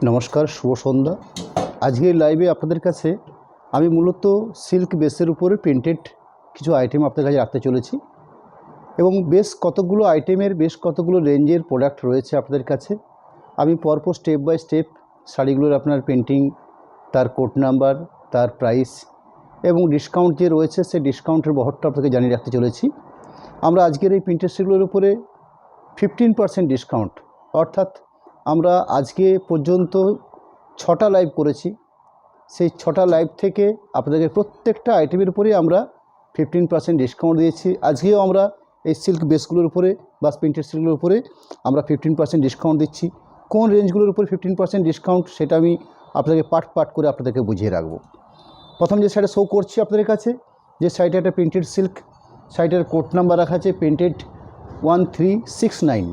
নমস্কার, শুভ সন্ধ্যা। আজকের লাইভে আপনাদের কাছে আমি মূলত সিল্ক বেসের উপরে প্রিন্টেড কিছু আইটেম আপনাদের কাছে রাখতে চলেছি এবং বেশ কতগুলো আইটেমের বেশ কতগুলো রেঞ্জের প্রোডাক্ট রয়েছে আপনাদের কাছে। আমি পরপর স্টেপ বাই স্টেপ শাড়িগুলোর আপনার প্রিন্টিং, তার কোড নাম্বার, তার প্রাইস এবং ডিসকাউন্ট যে রয়েছে সেই ডিসকাউন্টের বহরটা আপনাকে জানিয়ে রাখতে চলেছি। আমরা আজকের এই প্রিন্টেড শাড়িগুলোর উপরে 15% ডিসকাউন্ট, অর্থাৎ আমরা আজকে পর্যন্ত 6টা লাইভ করেছি। সেই 6টা লাইভ থেকে আপনাদের প্রত্যেকটা আইটেমের উপরেই আমরা 15% ডিসকাউন্ট দিয়েছি। আজকেও আমরা এই সিল্ক বেসগুলোর উপরে বা প্রিন্টেড সিল্কগুলোর উপরে আমরা 15% ডিসকাউন্ট দিচ্ছি। কোন রেঞ্জগুলোর উপরে 15% ডিসকাউন্ট সেটা আমি আপনাদেরকে পার্ট করে আপনাদেরকে বুঝিয়ে রাখবো। প্রথম যে শাড়িটা শো করছি আপনাদের কাছে, যে শাড়িটা একটা প্রিন্টেড সিল্ক, শাড়িটার কোড নাম্বার রাখা আছে প্রিন্টেড 1369,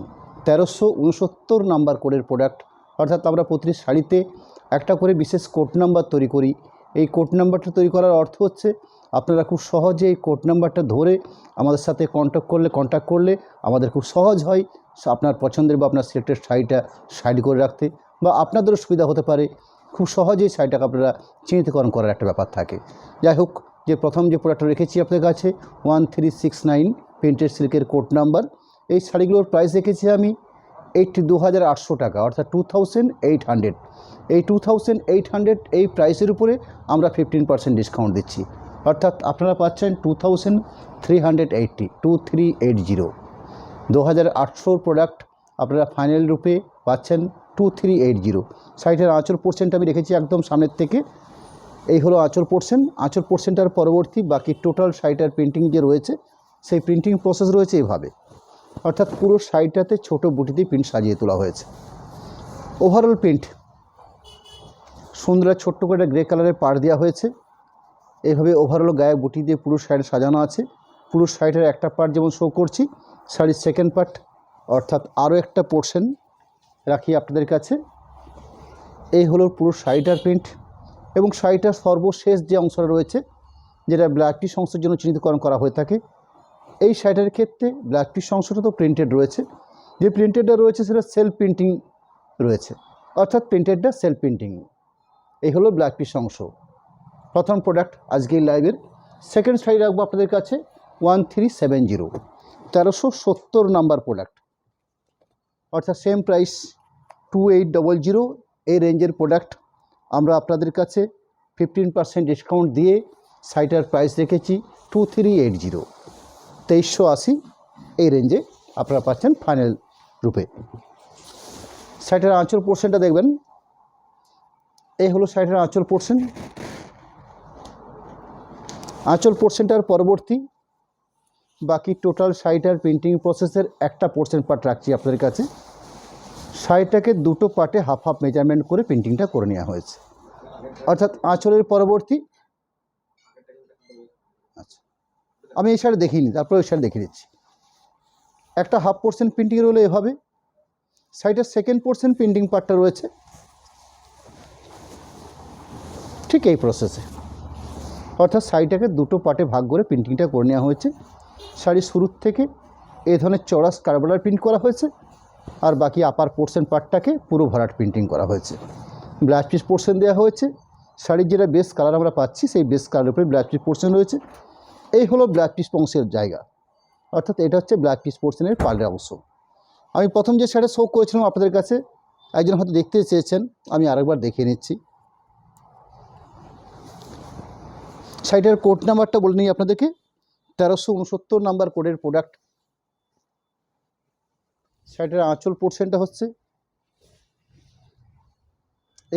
1369 নাম্বার কোডের প্রোডাক্ট। অর্থাৎ আমরা প্রতিটি শাড়িতে একটা করে বিশেষ কোড নাম্বার তৈরি করি। এই কোড নাম্বারটা তৈরি করার অর্থ হচ্ছে আপনারা খুব সহজে এই কোড নাম্বারটা ধরে আমাদের সাথে কন্ট্যাক্ট করলে আমাদের খুব সহজ হয় আপনার পছন্দের বা আপনার সিলেক্টেড শাড়িটা সাইড করে রাখতে, বা আপনাদেরও সুবিধা হতে পারে খুব সহজেই শাড়িটাকে আপনারা চিহ্নিতকরণ করার একটা ব্যাপার থাকে। যাই হোক, যে প্রথম যে প্রোডাক্টটা রেখেছি আপনাদের কাছে 1369 প্রিন্টেড সিল্কের কোড নাম্বার, এই শাড়িগুলোর প্রাইস রেখেছি আমি 2800 টাকা, অর্থাৎ 2800। এই 2800 এই প্রাইসের উপরে আমরা 15% ডিসকাউন্ট দিচ্ছি, অর্থাৎ আপনারা পাচ্ছেন 2380, 2380। 2800 প্রোডাক্ট আপনারা ফাইনাল রূপে পাচ্ছেন 2380। শাড়িটার আঁচল পোর্শনটা আমি রেখেছি একদম সামনের থেকে। এই হলো আঁচল পোর্শন। আঁচল পোর্শনটার পরবর্তী বাকি টোটাল শাড়িটার প্রিন্টিং যে রয়েছে সেই প্রিন্টিং প্রসেস রয়েছে এভাবে, অর্থাৎ পুরো শাড়িটাতে ছোটো বুটিতে প্রিন্ট সাজিয়ে তোলা হয়েছে। ওভারঅল প্রিন্ট সুন্দর ছোট্ট করে গ্রে কালারের পাড় দেওয়া হয়েছে। এইভাবে ওভারঅল গায়ে বুটি দিয়ে পুরো শাড়ি সাজানো আছে। পুরো শাড়িটার একটা পার্ট যেমন শো করছি, শাড়ির সেকেন্ড পার্ট অর্থাৎ আরও একটা পোর্শন রাখি আপনাদের কাছে। এই হলো পুরো শাড়িটার প্রিন্ট এবং শাড়িটার সর্বশেষ যে অংশটা রয়েছে, যেটা ব্ল্যাক পিস অংশের জন্য চিহ্নিতকরণ করা হয়ে থাকে। এই শাড়িটার ক্ষেত্রে ব্ল্যাক পিস অংশটা তো প্রিন্টেড রয়েছে, যে প্রিন্টেডটা রয়েছে সেটা সেলফ প্রিন্টিং রয়েছে, অর্থাৎ প্রিন্টেডটা সেলফ প্রিন্টিং। এই হলো ব্ল্যাক পিস অংশ। প্রথম প্রোডাক্ট আজকের লাইভের। সেকেন্ড শাড়ি রাখবো আপনাদের কাছে 1370, 1370 নাম্বার প্রোডাক্ট, অর্থাৎ সেম প্রাইস 2800। এই রেঞ্জের প্রোডাক্ট আমরা আপনাদের কাছে 15% ডিসকাউন্ট দিয়ে শাড়িটার প্রাইস রেখেছি 2380, 2380। এই রেঞ্জে আপনারা পাচ্ছেন ফাইনাল রূপে। শাড়িটার আঁচল পোর্শনটা দেখবেন, এই হলো শাড়িটার আঁচল পোর্শন। আঁচল পোর্শনটার পরবর্তী বাকি টোটাল শাড়িটার প্রিন্টিং প্রসেসের একটা পোর্শন পার্ট রাখছি আপনাদের কাছে। শাড়িটাকে দুটো পার্টে হাফ হাফ মেজারমেন্ট করে প্রিন্টিংটা করে নেওয়া হয়েছে, অর্থাৎ আঁচলের পরবর্তী। আচ্ছা, আমি এই শাড়ি দেখিনি, তারপরে ওই শাড়ি দেখিয়ে দিচ্ছি। একটা হাফ পোর্শন প্রিন্টিং রইলো এভাবে। শাড়িটার সেকেন্ড পোর্শন প্রিন্টিং পার্টটা রয়েছে ঠিক এই প্রসেসে, অর্থাৎ শাড়িটাকে দুটো পার্টে ভাগ করে প্রিন্টিংটা করে নেওয়া হয়েছে। শাড়ির শুরুর থেকে এই ধরনের চড়া স্কারবালার প্রিন্ট করা হয়েছে, আর বাকি আপার পোর্শন পার্টটাকে পুরো ভরাট প্রিন্টিং করা হয়েছে। ব্লাউজ পিস পোর্শন দেওয়া হয়েছে। শাড়ির যেটা বেস কালার আমরা পাচ্ছি সেই বেস কালারের উপরে ব্লাউজ পিস পোর্শন রয়েছে। এই হলো ব্লাউজ পিস অংশের জায়গা, অর্থাৎ এটা হচ্ছে ব্লাউজ পিস পোর্শনের পার্টের অংশ। আমি প্রথম যে শাড়িটা শো করেছিলাম আপনাদের কাছে, একজন হয়তো দেখতে চেয়েছেন, আমি আরেকবার দেখিয়ে নিচ্ছি। শাড়িটার কোড নাম্বারটা বলে নিই আপনাদেরকে, 1369 নাম্বার কোডের প্রোডাক্ট। শাড়িটার আঁচল পোর্শনটা হচ্ছে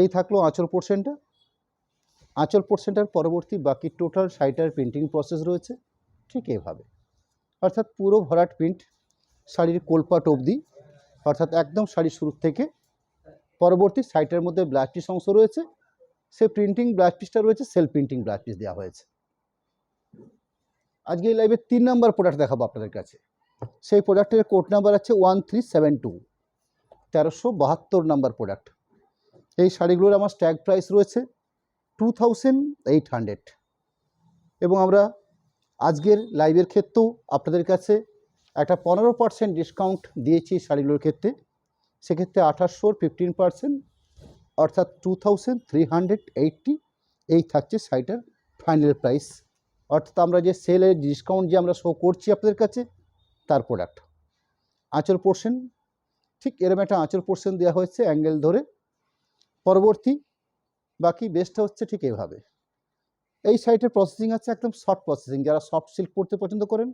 এই থাকলো আঁচল পোর্শনটা। আঁচল পোর্শনটার পরবর্তী বাকি টোটাল শাড়িটার প্রিন্টিং প্রসেস রয়েছে ঠিক এভাবে, অর্থাৎ পুরো ভরাট প্রিন্ট শাড়ির কোলপাট অবধি, অর্থাৎ একদম শাড়ির শুরু থেকে পরবর্তী শাড়িটার মধ্যে ব্লাউজ পিস অংশ রয়েছে, সেই প্রিন্টিং ব্লাউজ পিসটা রয়েছে সেলফ প্রিন্টিং ব্লাউজ পিস দেওয়া হয়েছে। আজকে এই লাইভে 3 নাম্বার প্রোডাক্ট দেখাবো আপনাদের কাছে। সেই প্রোডাক্টের কোড নাম্বার আছে 1372, 1372 নাম্বার প্রোডাক্ট। এই শাড়িগুলোর আমার স্ট্যাগ প্রাইস রয়েছে 2800 এবং আমরা আজকের লাইভের ক্ষেত্রেও আপনাদের কাছে একটা 15% ডিসকাউন্ট দিয়েছি শাড়িগুলোর ক্ষেত্রে। সেক্ষেত্রে 2800 15%, অর্থাৎ 2380 এই থাকছে শাড়িটার ফাইনাল প্রাইস। অর্থাৎ আমরা যে সেলের ডিসকাউন্ট যে আমরা শো করছি আপনাদের কাছে তার প্রোডাক্ট। আঁচল পোর্শন ঠিক এরকম একটা আঁচল পোর্শন দেওয়া হয়েছে অ্যাঙ্গেল ধরে। পরবর্তী বাকি বেস্টটা হচ্ছে ঠিক এইভাবে। এই শাড়িটার প্রসেসিং আছে একদম সফট প্রসেসিং। যারা সফট সিল্ক পরতে পছন্দ করেন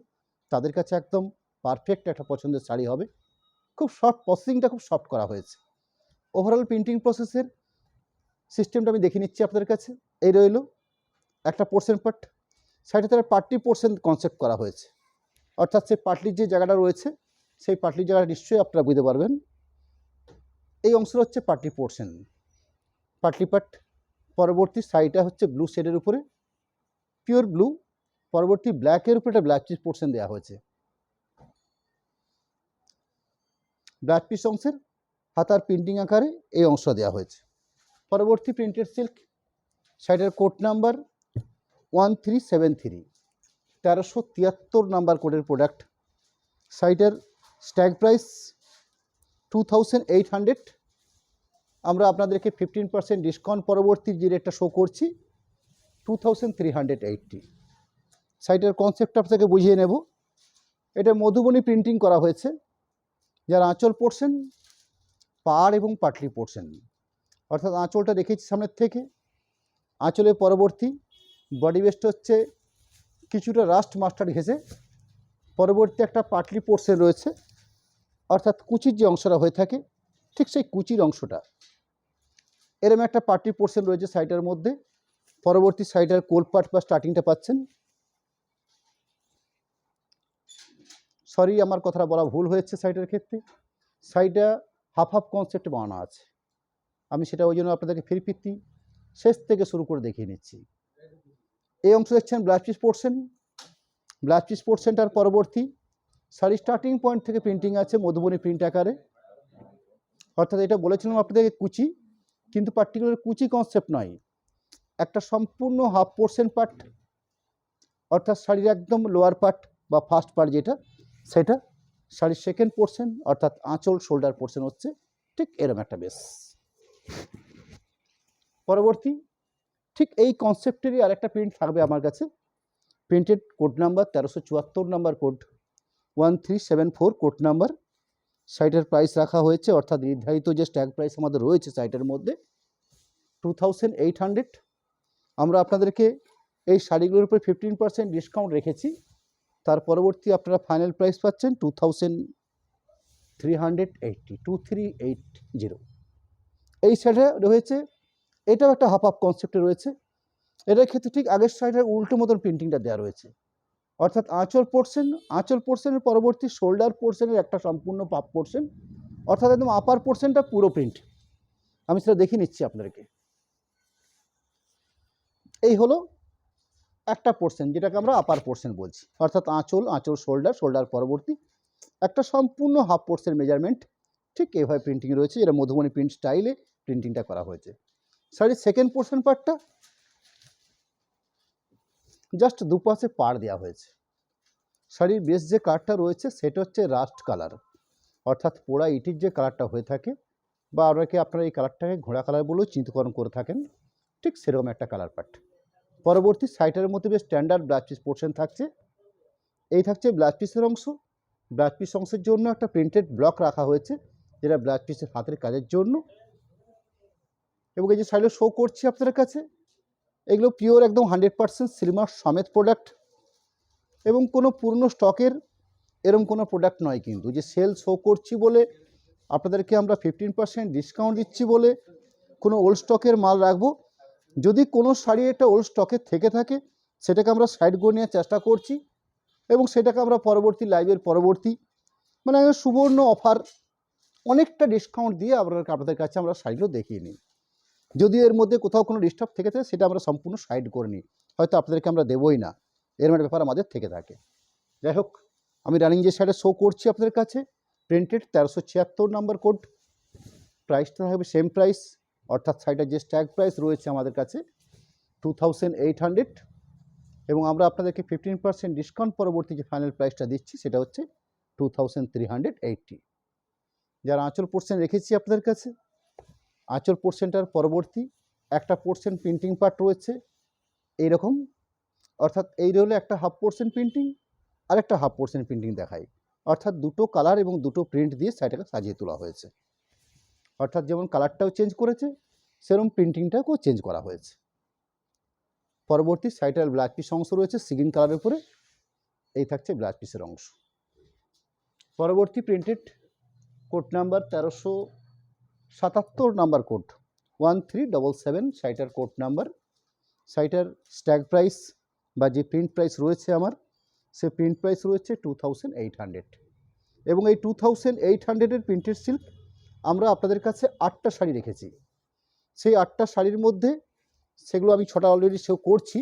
তাদের কাছে একদম পারফেক্ট একটা পছন্দের শাড়ি হবে। খুব সফট প্রসেসিংটা খুব সফট করা হয়েছে। ওভারঅল প্রিন্টিং প্রসেসের সিস্টেমটা আমি দেখে নিচ্ছি আপনাদের কাছে। এই রইল একটা পোর্শন পার্ট। শাড়িটাতে পার্টলি পোর্শন কনসেপ্ট করা হয়েছে, অর্থাৎ সেই পাটলির যে জায়গাটা রয়েছে সেই পাটলির জায়গাটা নিশ্চয়ই আপনারা বুঝতে পারবেন। এই অংশটা হচ্ছে পাটলি পোর্শন, পাটলি পাট। পরবর্তী শাড়িটা হচ্ছে ব্লু শেডের উপরে, পিওর ব্লু। পরবর্তী ব্ল্যাকের উপরে একটা ব্ল্যাক পিস পোর্শন দেওয়া হয়েছে। ব্ল্যাক পিস অংশের হাতার প্রিন্টিং আকারে এই অংশ দেওয়া হয়েছে। পরবর্তী প্রিন্টেড সিল্ক শাড়িটার কোড নাম্বার 1373, 1373 নাম্বার কোডের প্রোডাক্ট। শাড়িটার স্ট্যাগ প্রাইস 2800। আমরা আপনাদেরকে 15% ডিসকাউন্ট পরবর্তী যে রেটটা শো করছি 2380। শাড়িটার কনসেপ্ট আপনাকে বুঝিয়ে নেব। এটা মধুবনী প্রিন্টিং করা হয়েছে, যার আঁচল পোর্শন পাড় এবং পাটলি পোর্শন। অর্থাৎ আঁচলটা রেখেছি সামনের থেকে। আঁচলের পরবর্তী বডি বেস্ট হচ্ছে কিছুটা রাস্ট মাস্টার্ড ঘেঁষে। পরবর্তী একটা পাটলি পোর্শন রয়েছে, অর্থাৎ কুচির যে অংশটা হয়ে থাকে ঠিক সেই কুচির অংশটা। এরকম একটা পাটলি পোর্শন রয়েছে শাড়িটার মধ্যে। পরবর্তী শাড়িটার কোল পার্ট বা স্টার্টিংটা পাচ্ছেন। সরি, আমার কথাটা বলা ভুল হয়েছে শাড়িটার ক্ষেত্রে। শাড়িটা হাফ হাফ কনসেপ্টে বানানো আছে। আমি সেটা ওই জন্য আপনাদেরকে ফিরতি শেষ থেকে শুরু করে দেখিয়ে নিচ্ছি। এই অংশ দেখছেন blouse piece portion. Blouse piece পোর্শনটার পরবর্তী শাড়ি স্টার্টিং পয়েন্ট থেকে প্রিন্টিং আছে মধুবনী প্রিন্ট আকারে। অর্থাৎ এটা বলেছিলাম আপনাদেরকে কুচি, কিন্তু পার্টিকুলার কুচি কনসেপ্ট নয়, একটা সম্পূর্ণ হাফ পোর্শন পার্ট। অর্থাৎ শাড়ির একদম লোয়ার পার্ট বা ফার্স্ট পার্ট যেটা, সেটা শাড়ির সেকেন্ড পোর্শন, অর্থাৎ আঁচল শোল্ডার পোর্শন হচ্ছে ঠিক এরকম একটা বেস। পরবর্তী ঠিক এই কনসেপ্টেরই আরেকটা প্রিন্ট থাকবে আমার কাছে। Printed code number 1374 number code, 1374 code number. শাড়িটার প্রাইস রাখা হয়েছে, অর্থাৎ নির্ধারিত যে স্ট্যাগ প্রাইস আমাদের রয়েছে শাড়িটার মধ্যে 2800। আমরা আপনাদেরকে এই শাড়িগুলোর উপরে 15% ডিসকাউন্ট রেখেছি। তার পরবর্তী আপনারা ফাইনাল প্রাইস পাচ্ছেন 2380, 2380। এই শাড়িটা রয়েছে, এটাও একটা হাফ হাফ কনসেপ্টে রয়েছে। এটার ক্ষেত্রে ঠিক আগের শাড়িটার উল্টো মতন প্রিন্টিংটা দেওয়া রয়েছে। অর্থাৎ আঁচল পোর্শনের পরবর্তী শোল্ডার পোর্শনের একটা সম্পূর্ণ পাপ পোর্শন, অর্থাৎ একদম আপার পোর্শনটা পুরো প্রিন্ট। আমি সেটা দেখে নিচ্ছি আপনাদেরকে। এই হলো একটা পোর্শন, যেটাকে আমরা আপার পোর্শন বলছি। অর্থাৎ আঁচল শোল্ডার পরবর্তী একটা সম্পূর্ণ হাফ পোর্শন মেজারমেন্ট ঠিক এইভাবে প্রিন্টিং রয়েছে, যেটা মধুবনী প্রিন্ট স্টাইলে প্রিন্টিংটা করা হয়েছে। শাড়ির সেকেন্ড পোর্শন পার্টটা জাস্ট দুপাশে পাড় দেওয়া হয়েছে। শাড়ির বেশ যে কালারটা রয়েছে সেটা হচ্ছে রাস্ট কালার, অর্থাৎ পোড়া ইটির যে কালারটা হয়ে থাকে, বা আপনারা এই কালারটাকে ঘোড়া কালার বলেও চিন্তাকরণ করে থাকেন, ঠিক সেরকম একটা কালার পার্ট। পরবর্তী শাড়িটার মধ্যে বেশ স্ট্যান্ডার্ড ব্লাউজ পিস পোর্শন থাকছে। এই থাকছে ব্লাউজ পিসের অংশ। ব্লাউজ পিস অংশের জন্য একটা প্রিন্টেড ব্লক রাখা হয়েছে, যেটা ব্লাউজ পিসের হাতের কাজের জন্য। এবং এই যে শাড়িগুলো শো করছি আপনাদের কাছে, এগুলো পিওর একদম 100% সিলমার সমেত প্রোডাক্ট, এবং কোনো পুরনো স্টকের এরকম কোনো প্রোডাক্ট নয়। কিন্তু যে সেল শো করছি বলে আপনাদেরকে আমরা 15% ডিসকাউন্ট দিচ্ছি বলে কোনো ওল্ড স্টকের মাল রাখবো। যদি কোনো শাড়ি একটা ওল্ড স্টকের থেকে থাকে সেটাকে আমরা সাইড করে নেওয়ার চেষ্টা করছি, এবং সেটাকে আমরা পরবর্তী লাইভের পরবর্তী মানে সুবর্ণ অফার অনেকটা ডিসকাউন্ট দিয়ে আপনাদের কাছে আমরা শাড়িগুলো দেখিয়ে নিই। যদি এর মধ্যে কোথাও কোনো ডিস্টার্ব থেকে থাকে সেটা আমরা সম্পূর্ণ সাইড করে নিই, হয়তো আপনাদেরকে আমরা দেবই না, এর মানে ব্যাপার আমাদের থেকে থাকে। যাই হোক, আমি রানিং যে শাড়িটা শো করছি আপনাদের কাছে প্রিন্টেড 1376 নাম্বার কোড। প্রাইসটা থাকবে সেম প্রাইস, অর্থাৎ শাড়িটার যে স্ট্যাগ প্রাইস রয়েছে আমাদের কাছে 2800, এবং আমরা আপনাদেরকে 15% ডিসকাউন্ট পরবর্তী যে ফাইনাল প্রাইসটা দিচ্ছি সেটা হচ্ছে 2380। যার আঁচল পোর্শন রেখেছি আপনাদের কাছে, আঁচল পোর্শনটার পরবর্তী একটা পোর্শন প্রিন্টিং পার্ট রয়েছে এইরকম, অর্থাৎ এই হলো একটা হাফ পোর্শন প্রিন্টিং আর একটা হাফ পোর্শন প্রিন্টিং দেখায়, অর্থাৎ দুটো কালার এবং দুটো প্রিন্ট দিয়ে শাড়িটাকে সাজিয়ে তোলা হয়েছে। অর্থাৎ যেমন কালারটাও চেঞ্জ করেছে সেরকম প্রিন্টিংটাকেও চেঞ্জ করা হয়েছে। পরবর্তী শাড়িটার ব্লাউজ পিস অংশ রয়েছে সিগিন কালারের উপরে, এই থাকছে ব্লাউজ পিসের অংশ। পরবর্তী printed code number 1377 number code 1377 শাড়িটার কোড নাম্বার। শাড়িটার স্ট্যাগ প্রাইস বা যে প্রিন্ট প্রাইস রয়েছে আমার, সে প্রিন্ট প্রাইস রয়েছে 2800 এবং এই 2800-এর প্রিন্টেড সিল্ক আমরা আপনাদের কাছে 8টা শাড়ি রেখেছি। সেই 8টা শাড়ির মধ্যে সেগুলো আমি 6টা অলরেডি শো করছি,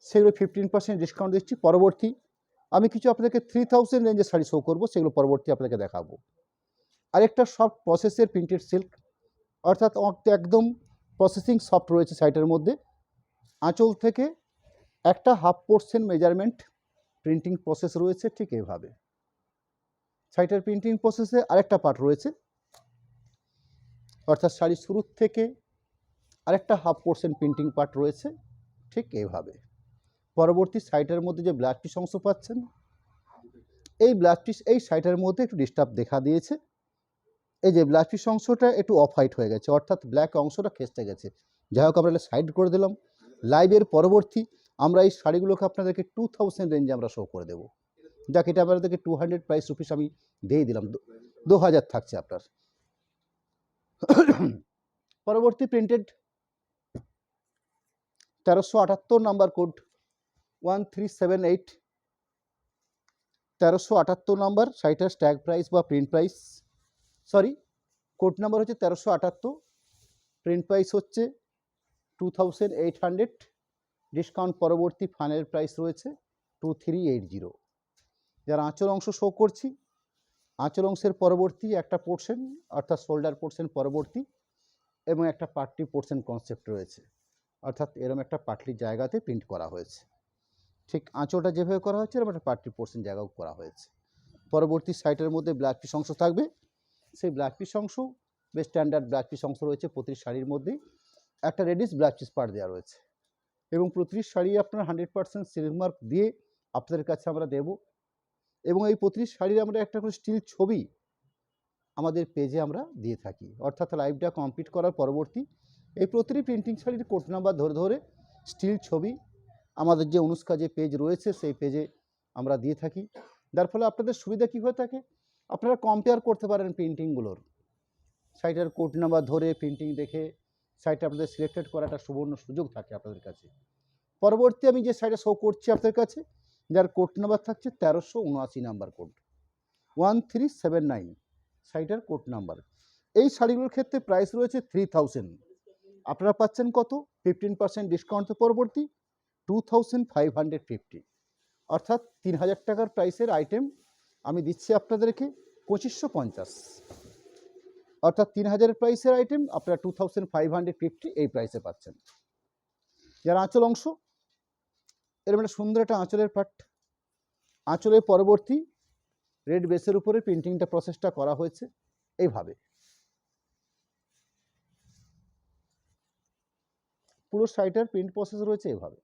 সেগুলো 15% ডিসকাউন্ট দিচ্ছি। পরবর্তী আমি কিছু আপনাদেরকে 3000 রেঞ্জের শাড়ি শো করবো, সেগুলো পরবর্তী আপনাদেরকে দেখাবো। আরেকটা সফট প্রসেসের প্রিন্টেড সিল্ক, অর্থাৎ একদম প্রসেসিং সফট রয়েছে শাড়িটার মধ্যে। আঁচল থেকে একটা half portion measurement printing process রয়েছে ঠিক এইভাবে। শাড়িটার প্রিন্টিং প্রসেসে আরেকটা পার্ট রয়েছে, অর্থাৎ শাড়ি শুরুর থেকে আরেকটা হাফ পোর্শন প্রিন্টিং পার্ট রয়েছে ঠিক এইভাবে। পরবর্তী শাড়িটার মধ্যে যে ব্লাউজ পিস অংশ পাচ্ছেন, এই ব্লাউজ পিস এই শাড়িটার মধ্যে একটু ডিস্টার্ব দেখা দিয়েছে। এই যে ব্লাউজ পিস অংশটা একটু অফ হোয়াইট হয়ে গেছে, অর্থাৎ ব্ল্যাক অংশটা খেসতে গেছে। যাই হোক আমরা সাইড করে দিলাম। লাইভের পরবর্তী আমরা এই শাড়িগুলোকে আপনাদেরকে 2000 রেঞ্জে আমরা শো করে দেবো। যাক, এটা আপনাদেরকে 200 প্রাইস রুপিস আমি দিয়ে দিলাম, 2000 থাকছে আপনার। পরবর্তী প্রিন্টেড 1378 নাম্বার কোড 1378 1378 নাম্বার শাড়িটার স্ট্যাগ প্রাইস বা print price, sorry code number হচ্ছে 1378, প্রিন্ট প্রাইস হচ্ছে 2800, ডিসকাউন্ট পরবর্তী ফাইনাল প্রাইস রয়েছে 2380। যারা আঁচল অংশ শো করছি, আঁচল অংশের পরবর্তী একটা পোর্শন অর্থাৎ শোল্ডার পোর্শন পরবর্তী এবং একটা পাটলি পোর্শন কনসেপ্ট রয়েছে, অর্থাৎ এরকম একটা পাটলি জায়গাতে প্রিন্ট করা হয়েছে। ঠিক আঁচলটা যেভাবে করা হয়েছে এরকম একটা পাটলি পোর্শন জায়গাও করা হয়েছে। পরবর্তী সাইটের মধ্যে ব্লাউজ পিস অংশ থাকবে, সেই ব্লাউজ পিস অংশ বেশ স্ট্যান্ডার্ড ব্লাউজ পিস অংশ রয়েছে। প্রতি শাড়ির মধ্যেই একটা রেডিশ ব্লাউজ পিস পার্ট দেওয়া রয়েছে এবং প্রতিটি শাড়ি আপনার 100% সিল্ক মার্ক দিয়ে আপনাদের কাছে আমরা দেব। এবং এই প্রতিটি শাড়ির আমরা একটা করে স্টিল ছবি আমাদের পেজে আমরা দিয়ে থাকি, অর্থাৎ লাইভটা কমপ্লিট করার পরবর্তী এই প্রতিটি প্রিন্টিং শাড়ির কোড নাম্বার ধরে ধরে স্টিল ছবি আমাদের যে অনুষ্কা যে পেজ রয়েছে সেই পেজে আমরা দিয়ে থাকি। যার ফলে আপনাদের সুবিধা কী হয়ে থাকে, আপনারা কম্পেয়ার করতে পারেন প্রিন্টিংগুলোর। শাড়িটার কোড নাম্বার ধরে প্রিন্টিং দেখে শাড়িটা আপনাদের সিলেক্টেড করার একটা সুবর্ণ সুযোগ থাকে আপনাদের কাছে। পরবর্তী আমি যে শাড়িটা শো করছি আপনাদের কাছে, যার কোড নাম্বার থাকছে 1379 নাম্বার কোড 1379 শাড়িটার কোড নাম্বার। এই শাড়িগুলোর ক্ষেত্রে প্রাইস রয়েছে 3000, আপনারা পাচ্ছেন কত, 15% ডিসকাউন্ট পরবর্তী 2550, অর্থাৎ 3000 টাকার প্রাইসের আইটেম আমি দিচ্ছি আপনাদেরকে 2550, অর্থাৎ 3000 প্রাইসের আইটেম আপনারা 2550 এই প্রাইসে পাচ্ছেন। যার আঁচল অংশ এরকম একটা সুন্দর একটা আঁচলের পার্ট, আঁচলের পরবর্তী রেড বেসের উপরে প্রিন্টিংটা প্রসেসটা করা হয়েছে এইভাবে। পুরো শাড়িটার প্রিন্ট প্রসেস রয়েছে এইভাবে।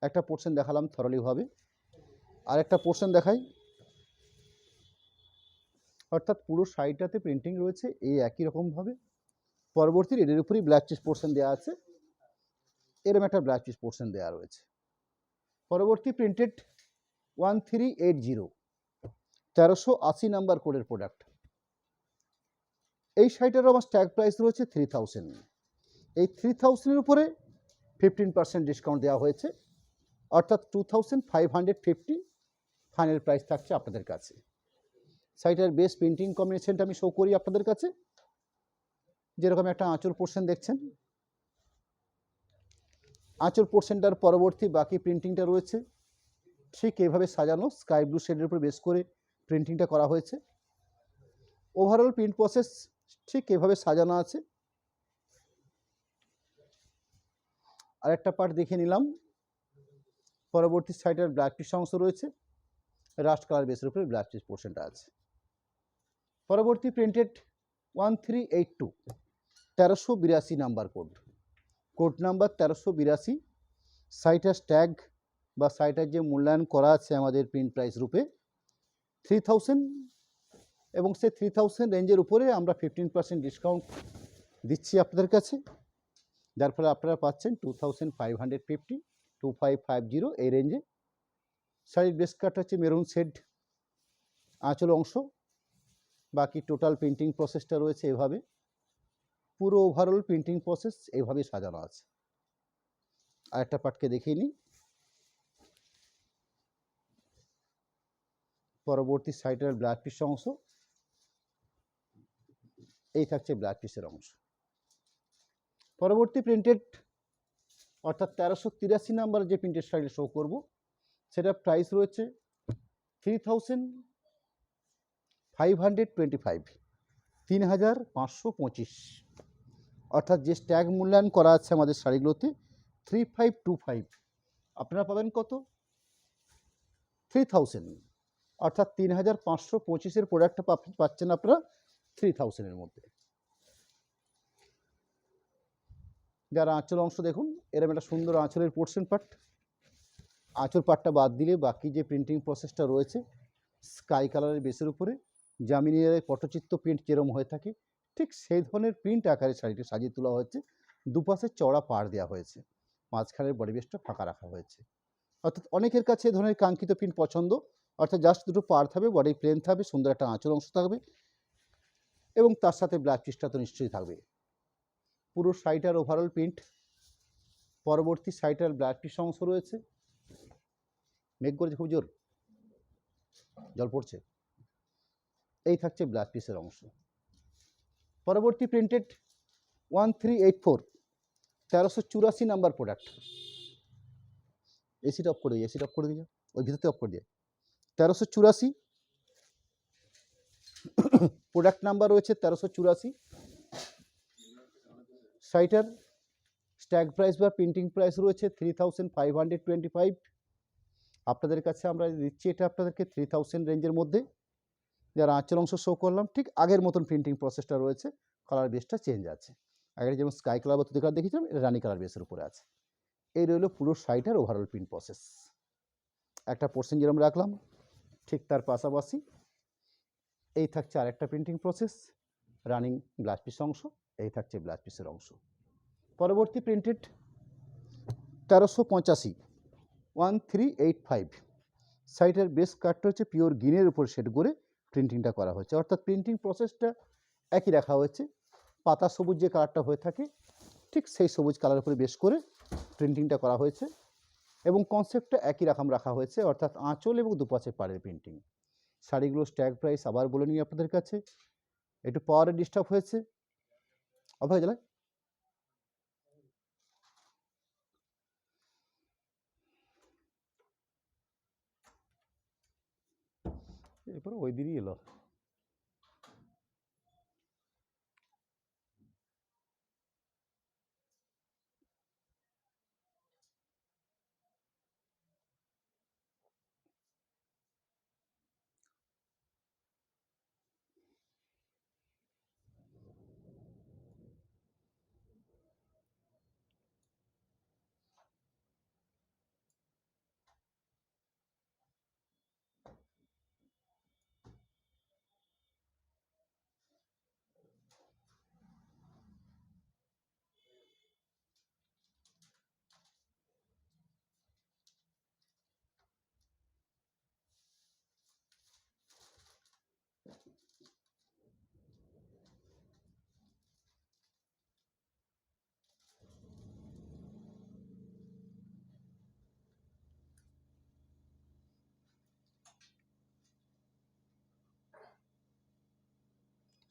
একটা পোর্শন দেখালাম থরলিভাবে, আর একটা পোর্শন দেখাই, অর্থাৎ পুরো শাড়িটাতে প্রিন্টিং রয়েছে এই একই রকমভাবে। পরবর্তী রেডের উপরেই ব্ল্যাক চিজ পোর্শন দেওয়া আছে, এরকম একটা ব্ল্যাক চিজ পোর্শন দেওয়া রয়েছে। পরবর্তী প্রিন্টেড 1380 1380 নাম্বার কোডের প্রোডাক্ট। এই শাড়িটারও আমার স্ট্যাগ প্রাইস রয়েছে 3000। এই 3000-এর উপরে 15% ডিসকাউন্ট দেওয়া হয়েছে, অর্থাৎ 2550 ফাইনাল প্রাইস থাকছে আপনাদের কাছে। শাড়িটার বেস্ট প্রিন্টিং কম্বিনেশনটা আমি শো করি আপনাদের কাছে। যেরকম একটা আঁচল পোর্শন দেখছেন, আঁচল পোর্শনটার পরবর্তী বাকি প্রিন্টিংটা রয়েছে ঠিক এইভাবে সাজানো, স্কাই ব্লু শেডের উপর বেস করে প্রিন্টিংটা করা হয়েছে। ওভারঅল প্রিন্ট প্রসেস ঠিক এভাবে সাজানো আছে। আরেকটা পার্ট দেখে নিলাম, পরবর্তী সাইডের ব্ল্যাক পিস অংশ রয়েছে, রাস্ট কালার বেসের উপরে ব্ল্যাক পিস পোর্শনটা আছে। পরবর্তী প্রিন্টেড 1382 1382 নাম্বার কোড নাম্বার 1382। সাইটার ট্যাগ বা সাইটার যে মূল্যায়ন করা আছে আমাদের প্রিন্ট প্রাইস রূপে 3000, এবং সেই 3000 রেঞ্জের উপরে আমরা 15% ডিসকাউন্ট দিচ্ছি আপনাদের কাছে, যার ফলে আপনারা পাচ্ছেন 2550, 2550 এই রেঞ্জে। শাড়ির বেস কাট হচ্ছে মেরুন শেড আঁচল অংশ, বাকি টোটাল প্রিন্টিং প্রসেসটা রয়েছে এভাবে, পুরো ওভারঅল প্রিন্টিং প্রসেস এইভাবে সাজানো আছে। আরেকটা পার্টকে দেখিয়ে নিই। পরবর্তী সাইডের ব্লাড পিস অংশ, এই থাকছে ব্লাড পিসের অংশ। পরবর্তী প্রিন্টেড অর্থাৎ 1383 নাম্বার যে প্রিন্টেড শাড়ি শো করব, সেটা প্রাইস রয়েছে 3525, 3525, অর্থাৎ যে ট্যাগ মূল্যায়ন করা আছে আমাদের শাড়িগুলোতে 3525, আপনারা পাবেন কত? 3000, অর্থাৎ 3525-এর প্রোডাক্টটা পাচ্ছেন আপনারা 3000-এর মধ্যে। যারা আঁচল অংশ দেখুন, এরকম একটা সুন্দর আঁচলের পোর্শন পার্ট, আঁচল পার্টটা বাদ দিলে বাকি যে প্রিন্টিং প্রসেসটা রয়েছে স্কাই কালারের বেসের উপরে জামিনিয়ারের পটচিত্র প্রিন্ট যেরকম হয়ে থাকে ঠিক সেই ধরনের প্রিন্ট আকারে শাড়িটি সাজিয়ে তোলা হয়েছে। দুপাশে চওড়া পাড় দেওয়া হয়েছে, মাঝখানের বডি বেসটা ফাঁকা রাখা হয়েছে। অর্থাৎ অনেকের কাছে এ ধরনের কাঙ্ক্ষিত প্রিন্ট পছন্দ, অর্থাৎ জাস্ট দুটো পাড় থাকবে, বডি প্লেন থাকবে, সুন্দর একটা আঁচল অংশ থাকবে, এবং তার সাথে ব্লাউজ পিসটা তো নিশ্চয়ই থাকবে। পুরো শাড়িটার ওভারঅল প্রিন্ট। পরবর্তী শাড়িটার ব্লাউজ পিস অংশ রয়েছে, মেঘ করেছে খুব জোর, জল পড়ছে, এই থাকছে ব্লাউজ পিসের অংশ। পরবর্তী প্রিন্টেড 1384, 1384 নাম্বার প্রোডাক্ট। এসিটা অফ করে দিয়ে, এসিটা অফ করে দিয়ে, ওই ভিতরতে অফ করে দিয়ে। 1384 প্রোডাক্ট নাম্বার রয়েছে 1384। শাড়িটার স্ট্যাগ প্রাইস বা প্রিন্টিং প্রাইস রয়েছে 3525। আপনাদের কাছে আমরা দিচ্ছি এটা আপনাদেরকে 3000 রেঞ্জের মধ্যে। যারা আঁচল অংশ শো করলাম ঠিক আগের মতন প্রিন্টিং প্রসেসটা রয়েছে, কালার বেসটা চেঞ্জ আছে। আগে যেমন স্কাই কালার বা তুতে কালার দেখেছিলাম, এটা রানি কালার বেসের উপরে আছে। এই রইল পুরো শাড়িটার ওভারঅল প্রিন্ট প্রসেস। একটা পোর্শন যেরকম রাখলাম ঠিক তার পাশাপাশি এই থাকছে আরেকটা printing process, running blouse piece অংশ, এই থাকছে ব্লাউজ পিসের অংশ। পরবর্তী প্রিন্টেড 1385, 1385। শাড়িটার বেস কাটটা হচ্ছে পিওর গ্রিনের উপর শেড করে প্রিন্টিংটা করা হয়েছে, অর্থাৎ প্রিন্টিং প্রসেসটা একই রাখা হয়েছে। পাতা সবুজ যে কালারটা হয়ে থাকে ঠিক সেই সবুজ কালার উপরে বেস করে প্রিন্টিংটা করা হয়েছে, এবং কনসেপ্টটা একই রকম রাখা হয়েছে, অর্থাৎ আঁচল এবং দুপাশে পাড়ের প্রিন্টিং। শাড়িগুলো স্ট্যাগ প্রাইস আবার বলে নিই আপনাদের কাছে, একটু পাওয়ারে ডিস্টার্ব হয়েছে, অফ হয়ে গেলে এরপরে ওই দিনই এলো।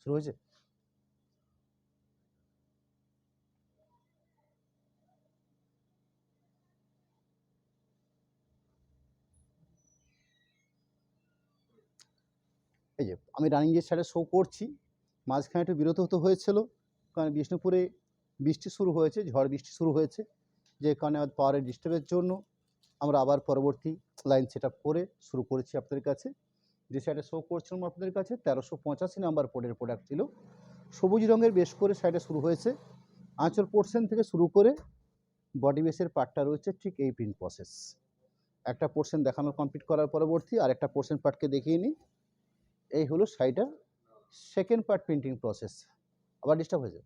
শুরু হয়েছে। এই যে আমি রানিং যে শাড়ি শো করছি, মাঝখানে একটু বিরত হতে হয়েছিল, কারণ বিষ্ণুপুরে বৃষ্টি শুরু হয়েছে, ঝড় বৃষ্টি শুরু হয়েছে, যে কারণে পাওয়ারের ডিস্টার্বের জন্য আমরা আবার পরবর্তী লাইন সেট আপ করে শুরু করেছি আপনাদের কাছে। যে শাড়িটা শো করছিলাম আপনাদের কাছে 1385 নাম্বার কোডের প্রোডাক্ট ছিল, সবুজ রঙের বেশ করে সাইডে শুরু হয়েছে, আঁচল পোর্শন থেকে শুরু করে বডি বেসের পার্টটা রয়েছে ঠিক এই প্রিন্ট প্রসেস। একটা পোর্শন দেখানোর কমপ্লিট করার পরবর্তী আর একটা পোর্শন পার্টকে দেখিয়ে নিই। এই হলো শাড়িটা সেকেন্ড পার্ট প্রিন্টিং প্রসেস। আবার ডিস্টার্ব হয়েছে?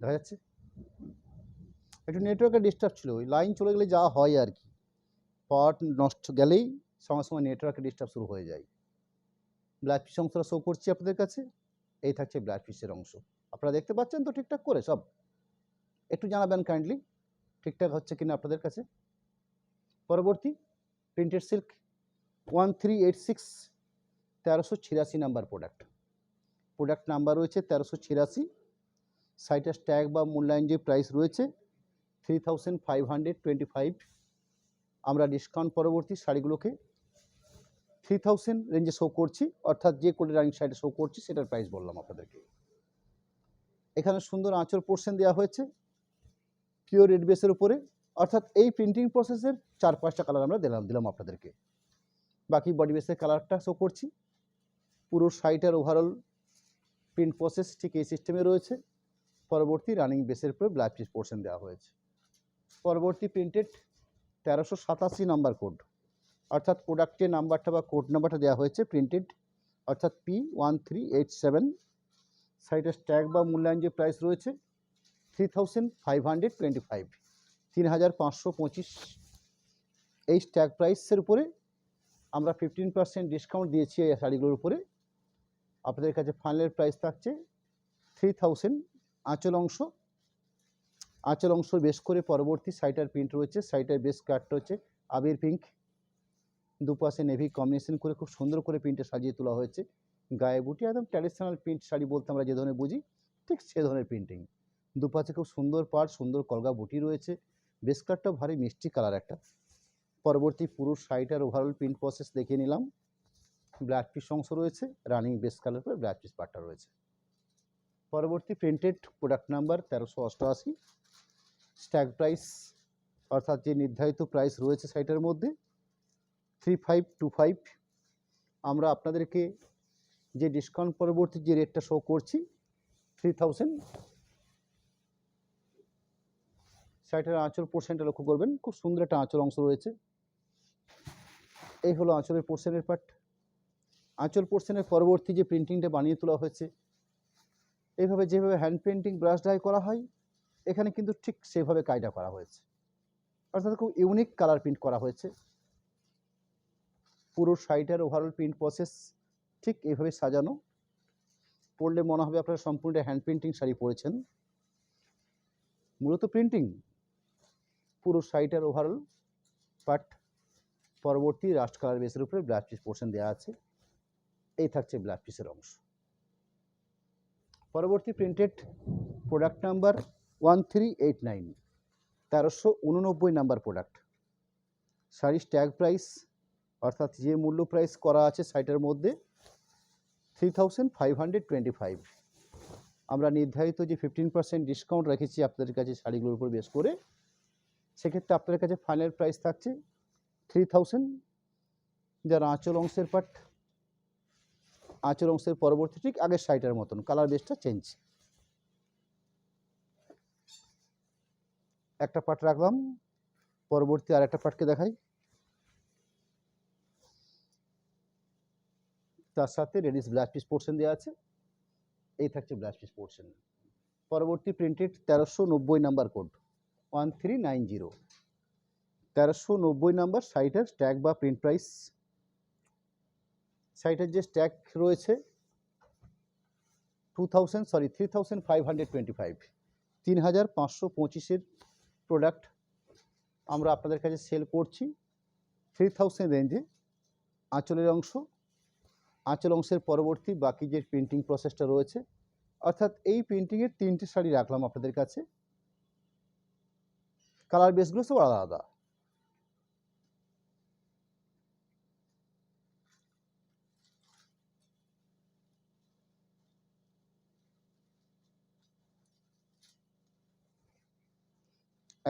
দেখা যাচ্ছে একটু নেটওয়ার্কের ডিস্টার্ব ছিল, ওই লাইন চলে গেলে যা হয় আর কি, পাওয়ার নষ্ট গেলেই সঙ্গে সঙ্গে নেটওয়ার্কের ডিস্টার্ব শুরু হয়ে যায়। ব্লাড পিস অংশটা শো করছি আপনাদের কাছে, এই থাকছে ব্লাড পিসের অংশ। আপনারা দেখতে পাচ্ছেন তো ঠিকঠাক করে সব? একটু জানাবেন কাইন্ডলি ঠিকঠাক হচ্ছে কিনা আপনাদের কাছে। পরবর্তী printed silk 1386 1386 number product. Product number রয়েছে 1386। সাইটাস ট্যাগ বা মূল্যায়ন যে প্রাইস রয়েছে 3525। আমরা ডিসকাউন্ট পরবর্তী শাড়িগুলোকে 3000 রেঞ্জে শো করছি, অর্থাৎ যে কোডে রানিং শাড়িটা শো করছি সেটার প্রাইস বললাম আপনাদেরকে। এখানে সুন্দর আঁচল পোর্শন দেওয়া হয়েছে পিওর রেড বেসের উপরে, অর্থাৎ এই প্রিন্টিং প্রসেসের 4-5টা কালার আমরা দিলাম আপনাদেরকে। বাকি বডি বেসের কালারটা শো করছি। পুরো শাড়িটার ওভারঅল প্রিন্ট প্রসেস ঠিক এই সিস্টেমে রয়েছে। পরবর্তী রানিং বেসের উপরে ব্লাউজ পিস পোর্শন দেওয়া হয়েছে। পরবর্তী প্রিন্টেড 1387 নাম্বার কোড, অর্থাৎ প্রোডাক্টের নাম্বারটা বা কোড নাম্বারটা দেওয়া হয়েছে প্রিন্টেড, অর্থাৎ P1387। সাইটের ট্যাগ বা মূল্যায়ন যে প্রাইস রয়েছে 3525, 3525। এই ট্যাগ প্রাইসের উপরে আমরা 15% ডিসকাউন্ট দিয়েছি এই শাড়িগুলোর উপরে। আপনাদের কাছে ফাইনাল প্রাইস থাকছে 3000। আঁচল অংশ বেশ করে পরবর্তী শাড়িটার প্রিন্ট রয়েছে, শাড়িটার বেশ কাটটা হচ্ছে আবির পিঙ্ক, দুপাশে নেভি কম্বিনেশন করে খুব সুন্দর করে প্রিন্টে সাজিয়ে তোলা হয়েছে। গায়ে বুটি একদম ট্র্যাডিশনাল প্রিন্ট শাড়ি বলতে আমরা যে ধরনের বুঝি ঠিক সে ধরনের প্রিন্টিং। দুপাশে খুব সুন্দর পাড়, সুন্দর কলগা বুটি রয়েছে, বেশ কাটটাও ভারী মিষ্টি কালার একটা। পরবর্তী পুরো শাড়িটার ওভারঅল প্রিন্ট প্রসেস দেখিয়ে নিলাম। ব্ল্যাক পিস অংশ রয়েছে, রানিং বেস কালার করে ব্ল্যাক পিস পার্টটা রয়েছে। পরবর্তী printed product number 1388। Stag price, অর্থাৎ যে নির্ধারিত প্রাইস রয়েছে শাড়িটার মধ্যে 3525। আমরা আপনাদেরকে যে ডিসকাউন্ট পরবর্তী যে রেটটা শো করছি 3000। শাড়িটার আঁচল পোর্শনটা লক্ষ্য করবেন, খুব সুন্দর একটা আঁচল অংশ রয়েছে। এই হলো আঁচলের পোর্শনের পার্ট। আঁচল পোর্শনের পরবর্তী যে প্রিন্টিংটা বানিয়ে তোলা হয়েছে, এইভাবে যেভাবে হ্যান্ড পেন্টিং ব্রাশ ডাই করা হয় এখানে কিন্তু ঠিক সেভাবে কাজটা করা হয়েছে, অর্থাৎ খুব ইউনিক কালার প্রিন্ট করা হয়েছে। পুরো শাড়িটার ওভারঅল প্রিন্ট প্রসেস ঠিক এইভাবে সাজানো। পরলে মনে হবে আপনারা সম্পূর্ণ হ্যান্ড পেন্টিং শাড়ি পরেছেন। মূলত প্রিন্টিং পুরো শাড়িটার ওভারঅল পার্ট। পরবর্তী রাস্ট কালার বেসের উপরে ব্লাউজ পিস পোর্শন দেওয়া আছে, এই থাকছে ব্লাউজ পিসের অংশ। পরবর্তী printed product number 1389, 1389 number product. শাড়ির ট্যাগ প্রাইস, অর্থাৎ যে মূল্য প্রাইস করা আছে শাড়িটার মধ্যে 3525। আমরা নির্ধারিত যে 15% ডিসকাউন্ট রেখেছি আপনাদের কাছে শাড়িগুলোর উপর বেশ করে, সেক্ষেত্রে আপনাদের কাছে ফাইনাল প্রাইস থাকছে 3000। যার আঁচল অংশের পার্ট, আঁচল অংশের পরবর্তী ঠিক আগের শাড়িটার মতন কালার বেসটা চেঞ্জ। একটা পার্ট রাখলাম, পরবর্তী আর একটা পার্টকে দেখাই। তার সাথে রেডিস ব্লাউজ পিস পোর্শন দেওয়া আছে, এই থাকছে ব্লাউজ পিস পোর্শন। পরবর্তী প্রিন্টেড 1390 নাম্বার কোড 1390, 1390 নাম্বার শাড়িটার ট্যাগ বা প্রিন্ট প্রাইস। শাড়িটার যে ট্যাগ রয়েছে 3525, 3525 প্রোডাক্ট আমরা আপনাদের কাছে সেল করছি 3000 রেঞ্জে। আঁচলের অংশ আঁচল অংশের পরবর্তী বাকি যে প্রিন্টিং প্রসেসটা রয়েছে, অর্থাৎ এই প্রিন্টিংয়ের 3টে শাড়ি রাখলাম আপনাদের কাছে। কালার বেসগুলো সব আলাদা আলাদা।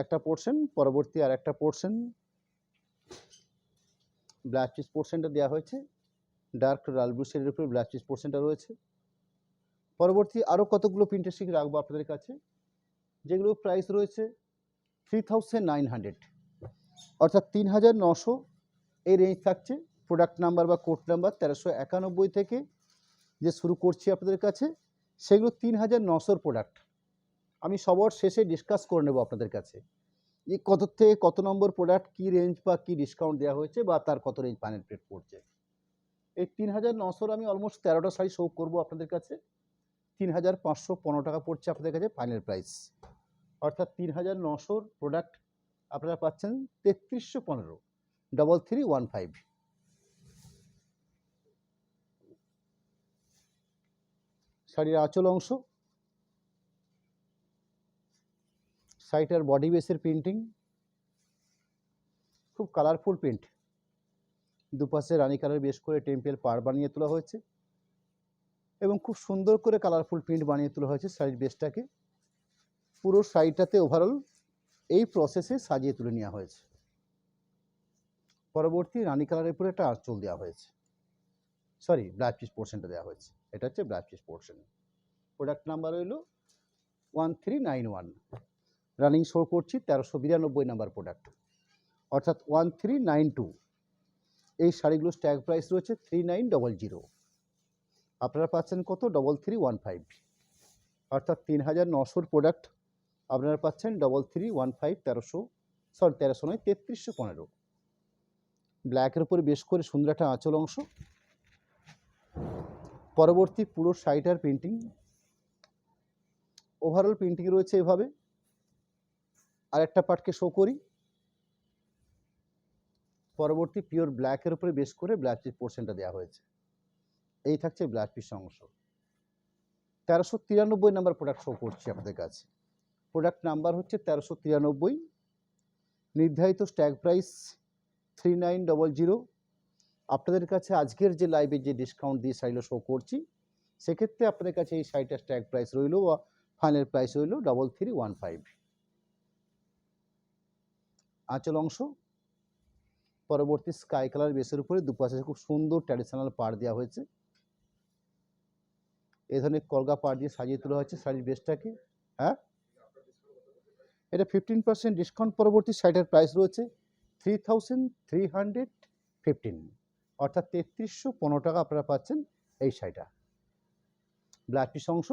একটা পোর্শন, পরবর্তী আর একটা পোর্শন ব্ল্যাক চিজ পোর্শনটা দেওয়া হয়েছে, ডার্ক লাল ব্লু শেডের উপরে ব্ল্যাক চিজ পোর্শনটা রয়েছে। পরবর্তী আরও কতগুলো প্রিন্টের শিক রাখবো আপনাদের কাছে, যেগুলো প্রাইস রয়েছে 3900, অর্থাৎ 3900 এই রেঞ্জ থাকছে। প্রোডাক্ট নাম্বার বা কোড নাম্বার 1391 থেকে যে শুরু করছি আপনাদের কাছে, সেগুলো 3900 প্রোডাক্ট। আমি সবার শেষে ডিসকাস করে নেব আপনাদের কাছে যে কত থেকে কত নম্বর প্রোডাক্ট, কী রেঞ্জ বা কী ডিসকাউন্ট দেওয়া হয়েছে বা তার কত রেঞ্জ ফাইনাল প্রেট পড়ছে। এই 3900 আমি অলমোস্ট 13টা শাড়ি শো করবো আপনাদের কাছে। 3515 টাকা পড়ছে আপনাদের কাছে ফাইনাল প্রাইস, অর্থাৎ 3900 প্রোডাক্ট আপনারা পাচ্ছেন 3315, 3315। শাড়ির আঁচল অংশ, শাড়িটার বডি বেসের প্রিন্টিং, খুব কালারফুল প্রিন্ট। দুপাশে রানী কালার বেশ করে টেম্পেল পাড় বানিয়ে তোলা হয়েছে এবং খুব সুন্দর করে কালারফুল প্রিন্ট বানিয়ে তোলা হয়েছে শাড়ির বেসটাকে। পুরো শাড়িটাতে ওভারঅল এই প্রসেসে সাজিয়ে তুলে নেওয়া হয়েছে। পরবর্তী রানী কালারের উপরে একটা আঁচল দেওয়া হয়েছে, সরি ব্লাউজ পিস পোর্শনটা দেওয়া হয়েছে, এটা হচ্ছে blouse piece portion. Product number হইল 1391, রানিং শো করছি 1392 নাম্বার প্রোডাক্ট, অর্থাৎ 1392। এই শাড়িগুলো স্ট্যাগ প্রাইস রয়েছে 3900, আপনারা পাচ্ছেন কত 3315, অর্থাৎ 3900 প্রোডাক্ট আপনারা পাচ্ছেন 3315, 1300 নয় 3315। ব্ল্যাকের উপরে বেশ করে সুন্দর একটা আঁচল অংশ। পরবর্তী পুরো শাড়িটার প্রিন্টিং, ওভারঅল প্রিন্টিং রয়েছে এভাবে। আর একটা পার্টকে শো করি, পরবর্তী পিওর ব্ল্যাকের উপরে বেশ করে ব্ল্যাক পিস পোর্শনটা দেওয়া হয়েছে। এই থাকছে ব্ল্যাক পিস অংশ। 1393 নাম্বার প্রোডাক্ট শো করছি আপনাদের কাছে। প্রোডাক্ট নাম্বার হচ্ছে 1393, নির্ধারিত স্ট্যাগ প্রাইস 3900। আপনাদের কাছে আজকের যে লাইভে যে ডিসকাউন্ট দিয়ে শাড়িগুলো শো করছি, সেক্ষেত্রে আপনাদের কাছে এই শাড়িটার স্ট্যাগ প্রাইস রইল বা ফাইনাল প্রাইস রইল 3315। আঁচল অংশ, পরবর্তী স্কাই কালার বেসের উপরে দুপাশে খুব সুন্দর ট্র্যাডিশনাল পাড় দেওয়া হয়েছে। এই ধরনের কলগা পাড় দিয়ে সাজিয়ে তোলা হয়েছে শাড়ির বেসটাকে। হ্যাঁ, এটা 15% ডিসকাউন্ট পরবর্তী শাড়িটার প্রাইস রয়েছে 3315, অর্থাৎ 3315 টাকা আপনারা পাচ্ছেন এই শাড়িটা। ব্ল্যাক পিস অংশ।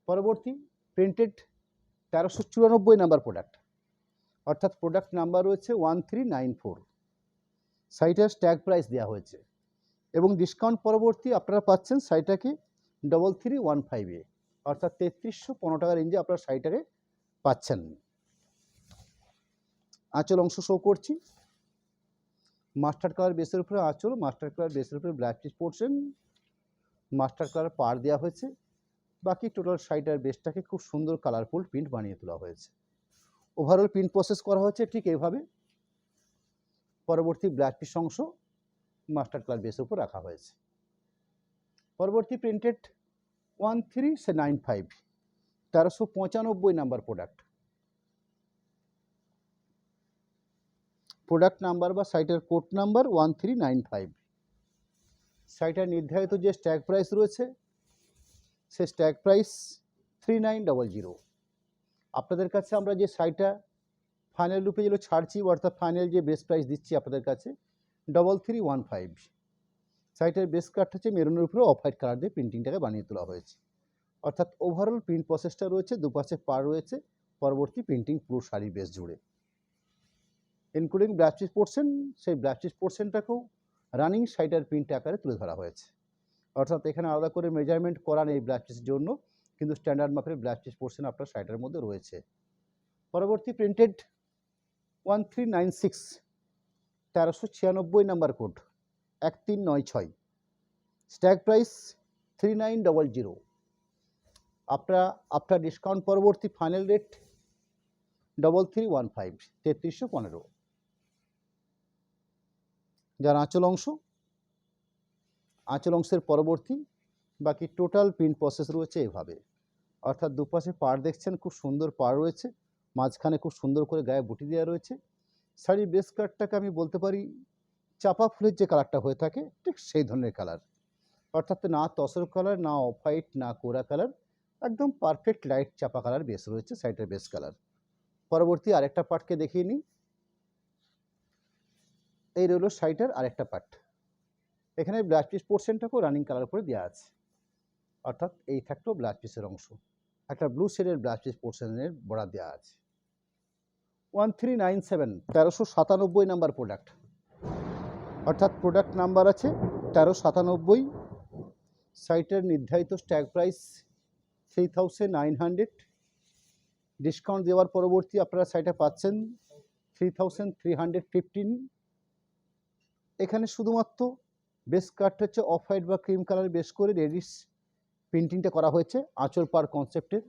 পরবর্তী প্রিন্টেড 1394 নাম্বার প্রোডাক্ট, অর্থাৎ প্রোডাক্ট নাম্বার রয়েছে 1394। শাড়িটার স্ট্যাগ প্রাইস দেওয়া হয়েছে এবং ডিসকাউন্ট পরবর্তী আপনারা পাচ্ছেন শাড়িটাকে 3315-এ, অর্থাৎ 3315 টাকা রেঞ্জে আপনারা শাড়িটাকে পাচ্ছেন। আঁচল অংশ শো করছি, মাস্টার্ড কালার বেসের উপরে আঁচল, মাস্টার্ড কালার বেসের উপরে black piece portion, mustard colour পাড় দেওয়া হয়েছে। বাকি টোটাল শাড়িটার বেসটাকে খুব সুন্দর কালারফুল প্রিন্ট বানিয়ে তোলা হয়েছে। ওভারঅল প্রিন্ট প্রসেস করা হয়েছে ঠিক এইভাবে। পরবর্তী ব্ল্যাক পিস অংশ মাস্টার্ড কালার বেসের উপর রাখা হয়েছে। পরবর্তী printed 1395, 1395 number product. Product number বা সাইটের কোড নাম্বার 1395। সাইটের নির্ধারিত যে স্ট্যাগ প্রাইস রয়েছে, সে স্ট্যাগ প্রাইস 3900। আপনাদের কাছে আমরা যে সাইটটা ফাইনাল রূপে যেগুলো ছাড়ছি, অর্থাৎ ফাইনাল যে বেস প্রাইস দিচ্ছি আপনাদের কাছে 3315। সাইটের বেস কার্ডটা হচ্ছে মেরুনের উপরে অফ হোয়াইট কালার দিয়ে প্রিন্টিংটাকে বানিয়ে তোলা হয়েছে, অর্থাৎ ওভারঅল প্রিন্ট প্রসেসটা রয়েছে, দুপাশে পাড় রয়েছে পরবর্তী প্রিন্টিং পুরো শাড়ির বেস জুড়ে, ইনক্লুডিং ব্লাউজ পিস পোর্শন। সেই ব্লাউজ পিস পোর্শনটাকেও রানিং শাড়িটার প্রিন্ট আকারে তুলে ধরা হয়েছে, অর্থাৎ এখানে আলাদা করে মেজারমেন্ট করা নেই ব্লাউজ পিসের জন্য, কিন্তু স্ট্যান্ডার্ড মাপের ব্লাউজ পিস পোর্শন আপনার শাড়িটার মধ্যে রয়েছে। পরবর্তী printed 1396, 1396 number code, 1396, stag price 3900। আপনার ডিসকাউন্ট পরবর্তী ফাইনাল রেট 3315, 3315। যার আঁচল অংশের পরবর্তী বাকি টোটাল প্রিন্ট প্রসেস রয়েছে এভাবে, অর্থাৎ দুপাশে পাড় দেখছেন, খুব সুন্দর পাড় রয়েছে, মাঝখানে খুব সুন্দর করে গায়ে বুটি দেওয়া রয়েছে। শাড়ির বেস কালারটাকে আমি বলতে পারি চাপা ফুলের যে কালারটা হয়ে থাকে ঠিক সেই ধরনের কালার, অর্থাৎ না তসর কালার, না অফ হোয়াইট, না কোরা কালার, একদম পারফেক্ট লাইট চাপা কালার বেস রয়েছে শাড়িটার বেস কালার। পরবর্তী আরেকটা পার্টকে দেখিয়ে নিই। এই রইল শাড়িটার আরেকটা পার্ট। এখানে ব্লাউজ পিস পোর্শনটাকেও রানিং কালার করে দেওয়া আছে, অর্থাৎ এই থাকলো ব্লাউজ পিসের অংশ, একটা ব্লু শেডের ব্লাউজ পিস পোর্শনের বর্ডার দেওয়া আছে। 1397, 1397 নাম্বার প্রোডাক্ট, অর্থাৎ প্রোডাক্ট নাম্বার আছে 1397। সাইটের নির্ধারিত স্ট্যাগ প্রাইস 3900, ডিসকাউন্ট দেওয়ার পরবর্তী আপনারা সাইটে পাচ্ছেন 3315। এখানে শুধুমাত্র বেস কাটটা হচ্ছে অফ হোয়াইট বা ক্রিম কালার বেস করে রেডিশ প্রিন্টিংটা করা হয়েছে আঁচল পাড় কনসেপ্টের,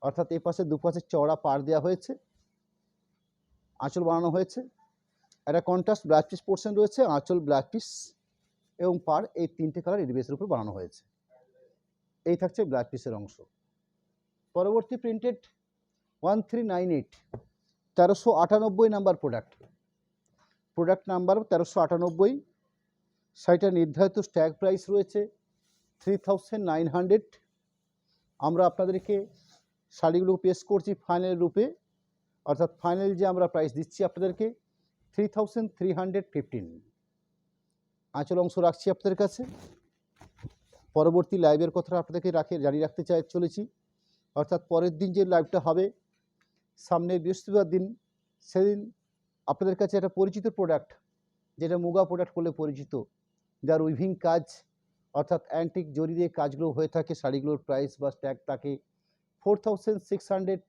অর্থাৎ এই পাশে দুপাশে চওড়া পাড় দেওয়া হয়েছে, আঁচল বানানো হয়েছে। একটা কন্ট্রাস্ট ব্লাউজ পিস পোর্শন রয়েছে, আঁচল ব্লাউজ পিস এবং পাড়, এই তিনটে কালার এই বেসের উপর বানানো হয়েছে। এই থাকছে ব্লাউজ পিসের অংশ। পরবর্তী printed 1398, 1398 number product, product number 1398। শাড়িটার নির্ধারিত স্ট্যাগ প্রাইস রয়েছে 3900। আমরা আপনাদেরকে শাড়িগুলো পেশ করছি ফাইনাল রূপে, অর্থাৎ ফাইনাল যে আমরা প্রাইস দিচ্ছি আপনাদেরকে 3315। আঁচল অংশ রাখছি আপনাদের কাছে। পরবর্তী লাইভের কথা আপনাদেরকে জানিয়ে রাখতে চলেছি, অর্থাৎ পরের দিন যে লাইভটা হবে সামনে বৃহস্পতিবার দিন, সেদিন আপনাদের কাছে একটা পরিচিত প্রোডাক্ট, যেটা মুগা প্রোডাক্ট বলে পরিচিত, যার উইভিং কাজ অর্থাৎ অ্যান্টিক জরি দিয়ে কাজগুলো হয়ে থাকে, শাড়িগুলোর প্রাইস বা স্ট্যাগ থাকে 4660,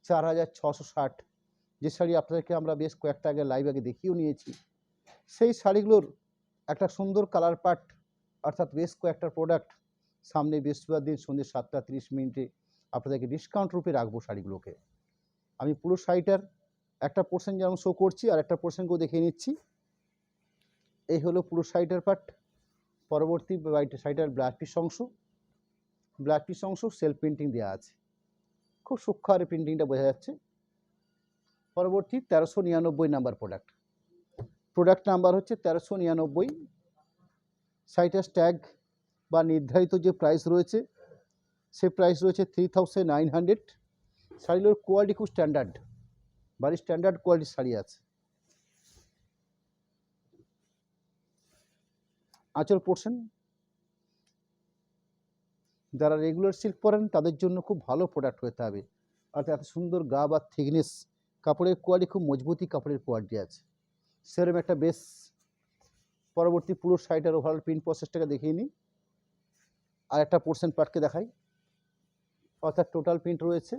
4660। যে শাড়ি আপনাদেরকে আমরা বেশ কয়েকটা আগে লাইভ আগে দেখিয়েও নিয়েছি, সেই শাড়িগুলোর একটা সুন্দর কালার পার্ট, অর্থাৎ বেশ কয়েকটা প্রোডাক্ট সামনে বৃহস্পতিবার দিন সন্ধ্যে 7:30 আপনাদেরকে ডিসকাউন্ট রূপে রাখবো শাড়িগুলোকে। আমি পুরো শাড়িটার একটা পোর্শন যেমন শো করছি আর একটা পোর্শনকেও দেখিয়ে নিচ্ছি। এই হলো পুরো শাড়িটার পার্ট। পরবর্তী শাড়িটার ব্লাউজ পিস অংশ সেলফ প্রিন্টিং দেওয়া আছে, খুব সূক্ষ্ম হারে প্রিন্টিংটা বোঝা যাচ্ছে। পরবর্তী 1399 নাম্বার প্রোডাক্ট নাম্বার হচ্ছে 1399। শাড়িটার স্ট্যাগ বা নির্ধারিত যে প্রাইস রয়েছে সে প্রাইস রয়েছে 3900। শাড়িগুলোর কোয়ালিটি খুব স্ট্যান্ডার্ড, ভারী স্ট্যান্ডার্ড কোয়ালিটির শাড়ি আছে। আঁচল পোর্শন, যারা রেগুলার সিল্ক পরেন তাদের জন্য খুব ভালো প্রোডাক্ট হতে হবে, অর্থাৎ এত সুন্দর গা বা থিকনেস, কাপড়ের কোয়ালিটি খুব মজবুতি কাপড়ের কোয়ালিটি আছে, সেরকম একটা বেস। পরবর্তী পুরো শাড়িটার ওভারঅল প্রিন্ট প্রসেসটাকে দেখিয়ে নিই, আর একটা পোর্শন পার্টকে দেখাই, অর্থাৎ টোটাল প্রিন্ট রয়েছে।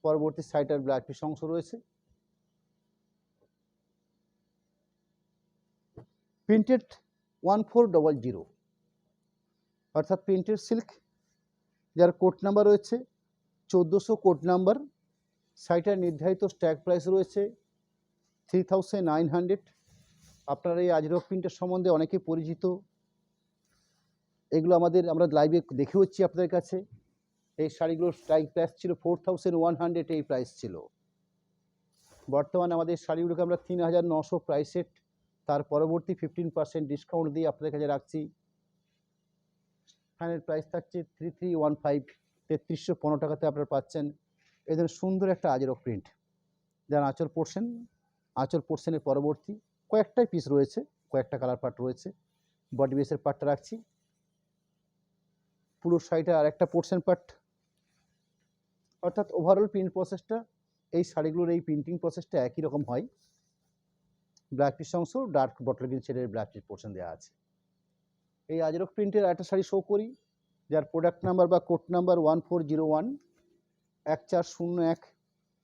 পরবর্তী শাড়িটার ব্লাউজ পিস অংশ রয়েছে। প্রিন্টেড 1400, অর্থাৎ প্রিন্টেড সিল্ক, যার কোড নাম্বার রয়েছে 1400 কোড নাম্বার। শাড়িটার নির্ধারিত স্ট্যাগ প্রাইস রয়েছে 3900। আপনারা এই আজরক প্রিন্টের সম্বন্ধে অনেকেই পরিচিত, এগুলো আমরা লাইভে দেখে হচ্ছি আপনাদের কাছে। এই শাড়িগুলোর স্ট্রাইক প্রাইস ছিল 4100, এই প্রাইস ছিল। বর্তমানে আমাদের শাড়িগুলোকে আমরা 3900 প্রাইসের, তার পরবর্তী 15% ডিসকাউন্ট দিয়ে আপনাদের কাছে রাখছি। ফাইনাল প্রাইস থাকছে 3315, 3315 টাকাতে আপনারা পাচ্ছেন এই ধরনের সুন্দর একটা আজরক প্রিন্ট। যার আঁচল পোর্শনের পরবর্তী কয়েকটাই পিস রয়েছে, কয়েকটা কালার পার্ট রয়েছে। বডি বেসের পার্টটা রাখছি, পুরো শাড়িটা আর একটা পোর্শন পার্ট, অর্থাৎ ওভারঅল প্রিন্ট প্রসেসটা এই শাড়িগুলোর এই প্রিন্টিং প্রসেসটা একই রকম হয়। ব্ল্যাক পিস অংশ ডার্ক বটল গ্রিন শেডের ব্ল্যাক পিস পোর্শন দেওয়া আছে। এই আজরক প্রিন্টের একটা শাড়ি শো করি, যার প্রোডাক্ট নাম্বার বা কোড নাম্বার 1401, 1401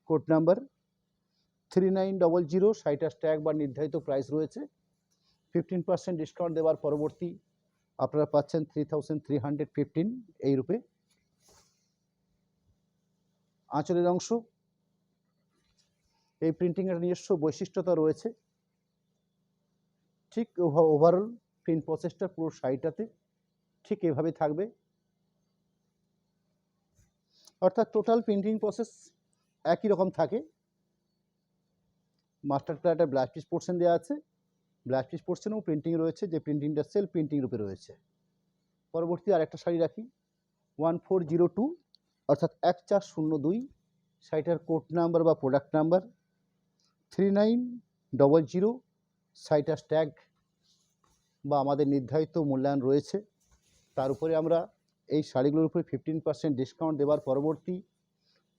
কোড নাম্বার 3900। শাড়িটার স্ট্যাগ বা নির্ধারিত প্রাইস রয়েছে 15% ডিসকাউন্ট দেওয়ার পরবর্তী আপনারা পাচ্ছেন 3315 এই রূপে। আঁচলের অংশ, এই প্রিন্টিংয়ের নিজস্ব বৈশিষ্ট্যতা রয়েছে। ঠিক ওভারঅল প্রিন্ট প্রসেসটা পুরো শাড়িটাতে ঠিক এভাবে থাকবে, অর্থাৎ টোটাল প্রিন্টিং প্রসেস একই রকম থাকে। মাস্টার কালারটা ব্লাউজ পিস পোর্শন দেওয়া আছে, ব্লাউজ পিস পোর্শনেও প্রিন্টিং রয়েছে, যে প্রিন্টিংটা সেলফ প্রিন্টিং রূপে রয়েছে। পরবর্তী আরেকটা শাড়ি রাখি 1402 অর্থাৎ 1402, শাড়িটার কোড নাম্বার বা প্রোডাক্ট নাম্বার 3900, শাড়িটার ট্যাগ বা আমাদের নির্ধারিত মূল্যায়ন রয়েছে। তার উপরে আমরা এই শাড়িগুলোর উপরে 15% ডিসকাউন্ট দেওয়ার পরবর্তী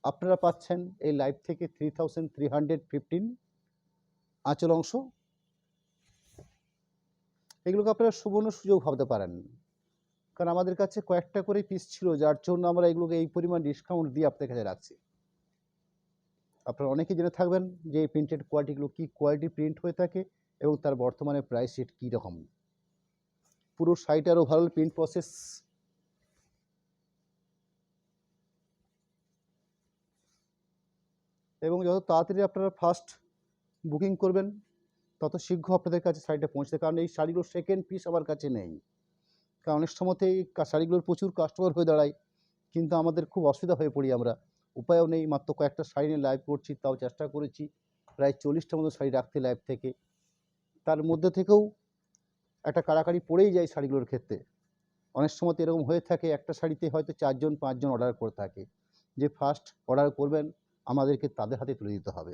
আপনারা পাচ্ছেন এই লাইভ থেকে 3315 আঁচল অংশ। এগুলোকে আপনারা সুবর্ণ সুযোগ ভাবতে পারেন, কারণ আমাদের কাছে কয়েকটা করে পিস ছিল, যার জন্য আমরা এগুলোকে এই পরিমাণ ডিসকাউন্ট দিয়ে আপনাদের কাছে রাখছি। আপনারা অনেকেই জেনে থাকবেন যে এই প্রিন্টেড কোয়ালিটিগুলো কী কোয়ালিটি প্রিন্ট হয়ে থাকে এবং তার বর্তমানে প্রাইস রেট কী রকম। পুরো শাড়িটার ওভারঅল প্রিন্ট প্রসেস এবং যত তাড়াতাড়ি আপনারা ফার্স্ট বুকিং করবেন তত শীঘ্র আপনাদের কাছে শাড়িটা পৌঁছতে, কারণ এই শাড়িগুলোর সেকেন্ড পিস আমার কাছে নেই। কারণ অনেক সময়তে এই শাড়িগুলোর প্রচুর কাস্টমার হয়ে দাঁড়ায়, কিন্তু আমাদের খুব অসুবিধা হয়ে পড়ি, আমরা উপায়ও নেই। মাত্র কয়েকটা শাড়ি নিয়ে লাইভ করছি, তাও চেষ্টা করেছি প্রায় 40টার মতো শাড়ি রাখতে লাইভ থেকে। তার মধ্যে থেকেও একটা কাড়াকাড়ি পড়েই যায় শাড়িগুলোর ক্ষেত্রে। অনেক সময় তো এরকম হয়ে থাকে একটা শাড়িতে হয়তো 4জন 5জন অর্ডার করে থাকে, যে ফার্স্ট অর্ডার করবেন আমাদেরকে তাদের হাতে তুলে দিতে হবে।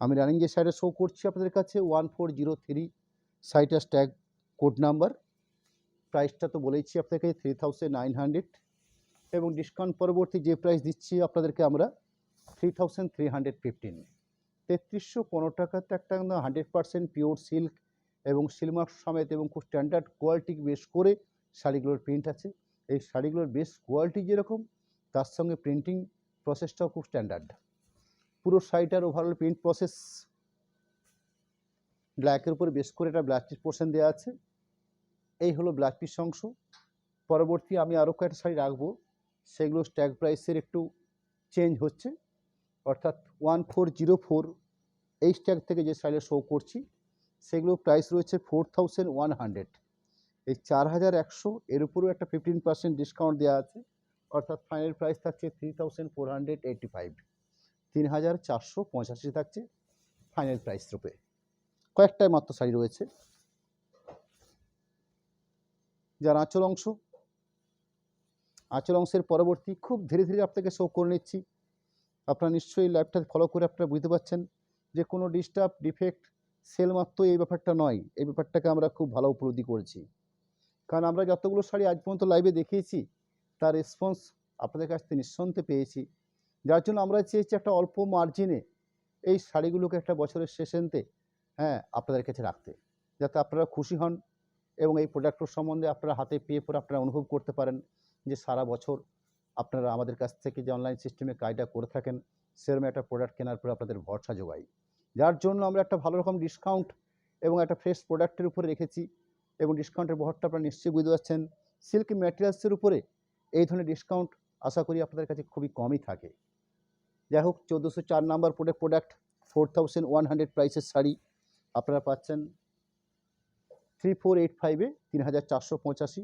আমি রানিং যে শাড়িটা শো করছি আপনাদের কাছে 1403, শাড়িটার ট্যাগ কোড নাম্বার, প্রাইসটা তো বলেইছি আপনাকে 3900, এবং ডিসকাউন্ট পরবর্তী যে প্রাইস দিচ্ছি আপনাদেরকে আমরা 3315। 3315 টাকাতে একটা 100% পিওর সিল্ক এবং সিলমার্ক সমেত এবং খুব স্ট্যান্ডার্ড কোয়ালিটি বেশ করে শাড়িগুলোর প্রিন্ট আছে। এই শাড়িগুলোর বেশ কোয়ালিটি যেরকম, তার সঙ্গে প্রিন্টিং প্রসেসটাও খুব স্ট্যান্ডার্ড। পুরো শাড়িটার ওভারঅল প্রিন্ট প্রসেস ব্ল্যাকের উপরে বেশ করে একটা ব্ল্যাক পিস পোর্শন দেওয়া আছে। এই হলো ব্ল্যাক পিস অংশ। পরবর্তী আমি আরও কয়েকটা শাড়ি রাখবো, সেগুলো স্ট্যাগ প্রাইসের একটু চেঞ্জ হচ্ছে, অর্থাৎ 1404 এই স্ট্যাগ থেকে যে শাড়িটা শো করছি সেগুলো প্রাইস রয়েছে 4100। এই 4100 এর উপরেও একটা 15% ডিসকাউন্ট দেওয়া আছে, অর্থাৎ ফাইনাল প্রাইস থাকছে 3485, 3485 থাকছে ফাইনাল প্রাইস রূপে। কয়েকটাই মাত্র শাড়ি রয়েছে। যার আঁচল অংশ, আঁচল অংশের পরবর্তী খুব ধীরে ধীরে আপনাকে শো করে নিচ্ছি। আপনারা নিশ্চয়ই লাইভটা ফলো করে আপনারা বুঝতে পারছেন যে কোনো ডিস্টার্ব ডিফেক্ট সেল মাত্র এই ব্যাপারটা নয়, এই ব্যাপারটাকে আমরা খুব ভালো উপলব্ধি করেছি। কারণ আমরা যতগুলো শাড়ি আজ পর্যন্ত লাইভে দেখিয়েছি তার রেসপন্স আপনাদের কাছ থেকে নিঃসন্দেহে পেয়েছি, যার জন্য আমরা চেয়েছি একটা অল্প মার্জিনে এই শাড়িগুলোকে একটা বছরের শেষেতে আপনাদের কাছে রাখতে, যাতে আপনারা খুশি হন এবং এই প্রোডাক্টটার সম্বন্ধে আপনারা হাতে পেয়ে পরে আপনারা অনুভব করতে পারেন যে সারা বছর আপনারা আমাদের কাছ থেকে যে অনলাইন সিস্টেমে কাজটা করে থাকেন সেরকম একটা প্রোডাক্ট কেনার পরে আপনাদের ভরসা যোগাই। যার জন্য আমরা একটা ভালো রকম ডিসকাউন্ট এবং একটা ফ্রেশ প্রোডাক্টের উপরে রেখেছি, এবং ডিসকাউন্টের বহরটা আপনারা নিশ্চয়ই বুঝতে পারছেন। সিল্ক ম্যাটেরিয়ালসের উপরে এই ধরনের ডিসকাউন্ট আশা করি আপনাদের কাছে খুবই কমই থাকে। যাই হোক, 1404 নাম্বার প্রোডাক্ট 4100 প্রাইসের শাড়ি আপনারা পাচ্ছেন 3485-এ 3485।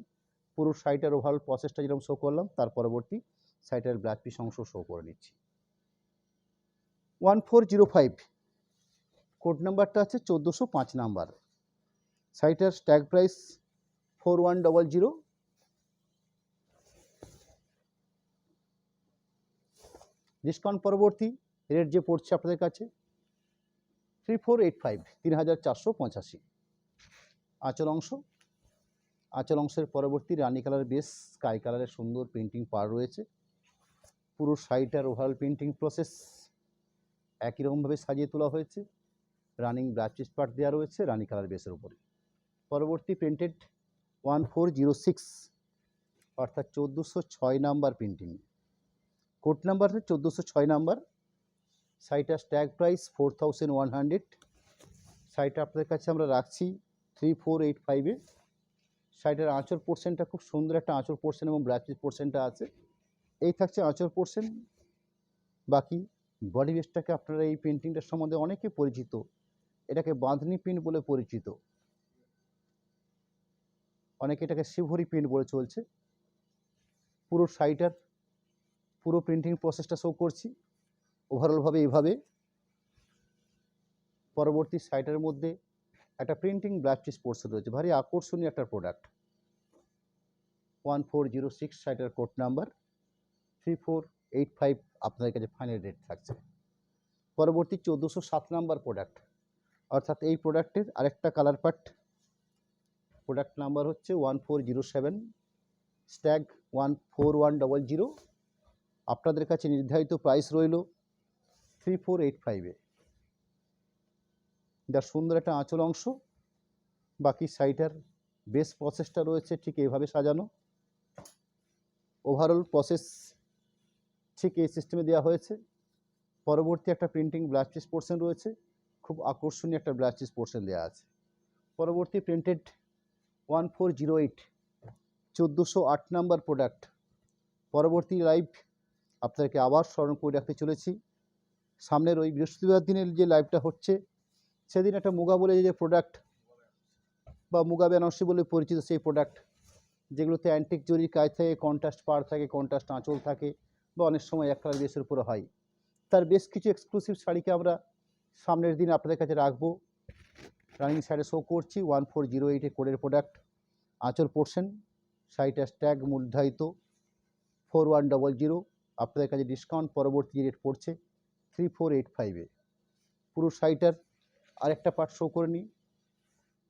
পুরো শাড়িটার ওভারঅল প্রসেসটা যেরকম শো করলাম, তার পরবর্তী শাড়িটার ব্ল্যাক পিস অংশ শো করে নিচ্ছি। 1405 কোড নাম্বারটা আছে 1405 নাম্বার, শাড়িটার ট্যাগ প্রাইস 4100। ডিসকাউন্ট পরবর্তী রেট যে পড়ছে আপনাদের কাছে 3485, 3485। আঁচল অংশ, আঁচল অংশের পরবর্তী রানি কালার বেস স্কাই কালারের সুন্দর প্রিন্টিং পার রয়েছে। পুরো শাড়িটার ওভারঅল প্রিন্টিং প্রসেস একই রকমভাবে সাজিয়ে তোলা হয়েছে, রানিং ব্লাউজ পিস পার্ট দেওয়া রয়েছে রানি কালার বেসের উপরে। পরবর্তী প্রিন্টেড 1406 অর্থাৎ 1406 number printing, code number 1406 number. শাড়িটার ট্যাগ প্রাইস 4100। শাড়িটা আপনাদের কাছে আমরা রাখছি 3485-এ। শাড়িটার আঁচল পোর্শনটা খুব সুন্দর একটা আঁচল পোর্শন এবং ব্লাউজ পিস পোর্শনটা আছে। এই থাকছে আঁচল পোর্শন। বাকি বডি বেসটাকে আপনারা এই পেন্টিংটার সম্বন্ধে অনেকে পরিচিত, এটাকে বাঁধনি প্রিন্ট বলে পরিচিত, অনেকে এটাকে শিভরি প্রিন্ট বলে চলছে। পুরো শাড়িটার পুরো প্রিন্টিং প্রসেসটা শো করছি ওভারঅলভাবে এইভাবে। পরবর্তী শাড়িটার মধ্যে একটা প্রিন্টিং ব্লাউজ পিস পোর্শন রয়েছে, ভারী আকর্ষণীয় একটা প্রোডাক্ট। 1406 শাড়িটার কোড নাম্বার, 3485 আপনাদের কাছে ফাইনাল রেট থাকছে। পরবর্তী 1407 নাম্বার প্রোডাক্ট, অর্থাৎ এই প্রোডাক্টের আরেকটা কালার পার্ট। প্রোডাক্ট নাম্বার হচ্ছে 1407 স্ট্যাগ 14100। আপনাদের কাছে নির্ধারিত প্রাইস রইল 3485-এ। যার সুন্দর একটা আঁচল অংশ। বাকি শাড়িটার বেস প্রসেসটা রয়েছে ঠিক এইভাবে সাজানো। ওভারঅল প্রসেস ঠিক এই সিস্টেমে দেওয়া হয়েছে। পরবর্তী একটা প্রিন্টিং ব্লাউজ পিস পোর্শন রয়েছে, খুব আকর্ষণীয় একটা ব্লাউজ পিস পোর্শন দেওয়া আছে। পরবর্তী প্রিন্টেড 1408 1408 নাম্বার প্রোডাক্ট। পরবর্তী লাইভ আপনাদেরকে আবার স্মরণ করে রাখতে চলেছি, সামনের ওই বৃহস্পতিবার দিনের যে লাইভটা হচ্ছে সেদিন একটা মুগা বলে যে প্রোডাক্ট বা মুগা বেনারসি বলে পরিচিত সেই প্রোডাক্ট, যেগুলোতে অ্যান্টিক জরির কাজ থাকে, কন্ট্রাস্ট পাড় থাকে, কন্ট্রাস্ট আঁচল থাকে, বা অনেক সময় এক কালার বেসের উপরে হয়। তার বেশ কিছু এক্সক্লুসিভ শাড়িকে আমরা সামনের দিন আপনাদের কাছে রাখবো। রানিং শাড়ি শো করছি 1408 কোডের প্রোডাক্ট। আঁচল পোর্শন, শাড়িটার ট্যাগ নির্ধারিত 4100। আপনাদের কাছে ডিসকাউন্ট পরবর্তী রেট পড়ছে 3485-এ। পুরো শাড়িটার আরেকটা পার্ট শো করে নিই,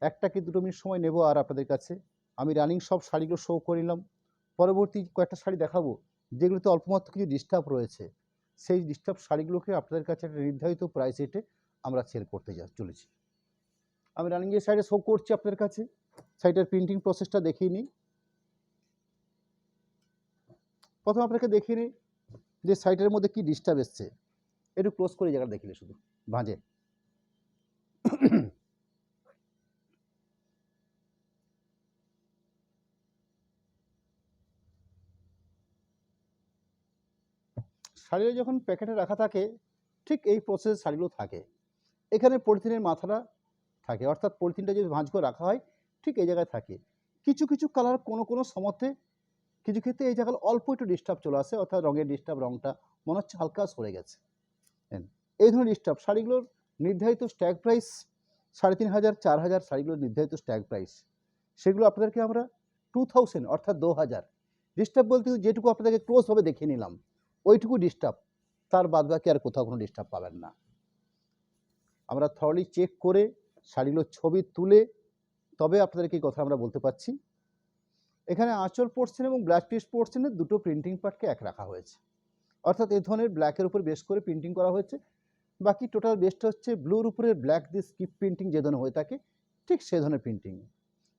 একটা কি 2 মিনিট সময় নেব। আর আপনাদের কাছে আমি রানিং সব শাড়িগুলো শো করে নিলাম। পরবর্তী কয়েকটা শাড়ি দেখাবো যেগুলোতে অল্পমাত্র কিছু ডিস্টার্ব রয়েছে। সেই ডিস্টার্ব শাড়িগুলোকে আপনাদের কাছে একটা নির্ধারিত প্রাইস রেটে আমরা সেল করতে চলেছি। আমি রানিং যে শাড়িটা শো করছি আপনাদের কাছে, শাড়িটার প্রিন্টিং প্রসেসটা দেখিয়ে নিই। প্রথমে আপনাকে দেখিয়ে নিই যে শাড়িটার মধ্যে কি ডিস্টার্ব এসছে। একটু ক্লোজ করে জায়গাটা দেখিলে শুধু ভাঁজে। শাড়িটা যখন প্যাকেটে রাখা থাকে ঠিক এই প্রসেসে শাড়িগুলো থাকে। এখানে পলিথিনের মাথাটা থাকে, অর্থাৎ পলিথিনটা যদি ভাঁজ করে রাখা হয় ঠিক এই জায়গায় থাকে। কিছু কিছু কালার কোনো সমতে কিছু ক্ষেত্রে এই জায়গায় অল্প একটু ডিস্টার্ব চলে আসে, অর্থাৎ রঙের ডিস্টার্ব, রঙটা মনে হচ্ছে হালকা সরে গেছে। এই ধরনের ডিস্টার্ব শাড়িগুলোর নির্ধারিত স্ট্যাগ প্রাইস 3500 4000 শাড়িগুলোর নির্ধারিত স্ট্যাগ প্রাইস, সেগুলো আপনাদেরকে আমরা 2000 অর্থাৎ 2000 ডিস্টার্ব বলতে যেটুকু আপনাদেরকে ক্লোজভাবে দেখিয়ে নিলাম ওইটুকু ডিস্টার্ব, তার বাদ বাকি আর কোথাও কোনো ডিস্টার্ব পাবেন না। আমরা থরলি চেক করে শাড়িগুলোর ছবি তুলে তবে আপনাদেরকে এই কথা আমরা বলতে পারছি। এখানে আঁচল পোর্শন এবং ব্লাউজ পিস পোর্শনের দুটো প্রিন্টিং পার্টকে এক রাখা হয়েছে, অর্থাৎ এই ধরনের ব্ল্যাকের উপর বেস করে প্রিন্টিং করা হয়েছে। বাকি টোটাল বেসটা হচ্ছে ব্লুর উপরে ব্ল্যাক দিয়ে স্কিপ প্রিন্টিং যে ধরনের হয়ে থাকে ঠিক সেই ধরনের প্রিন্টিং।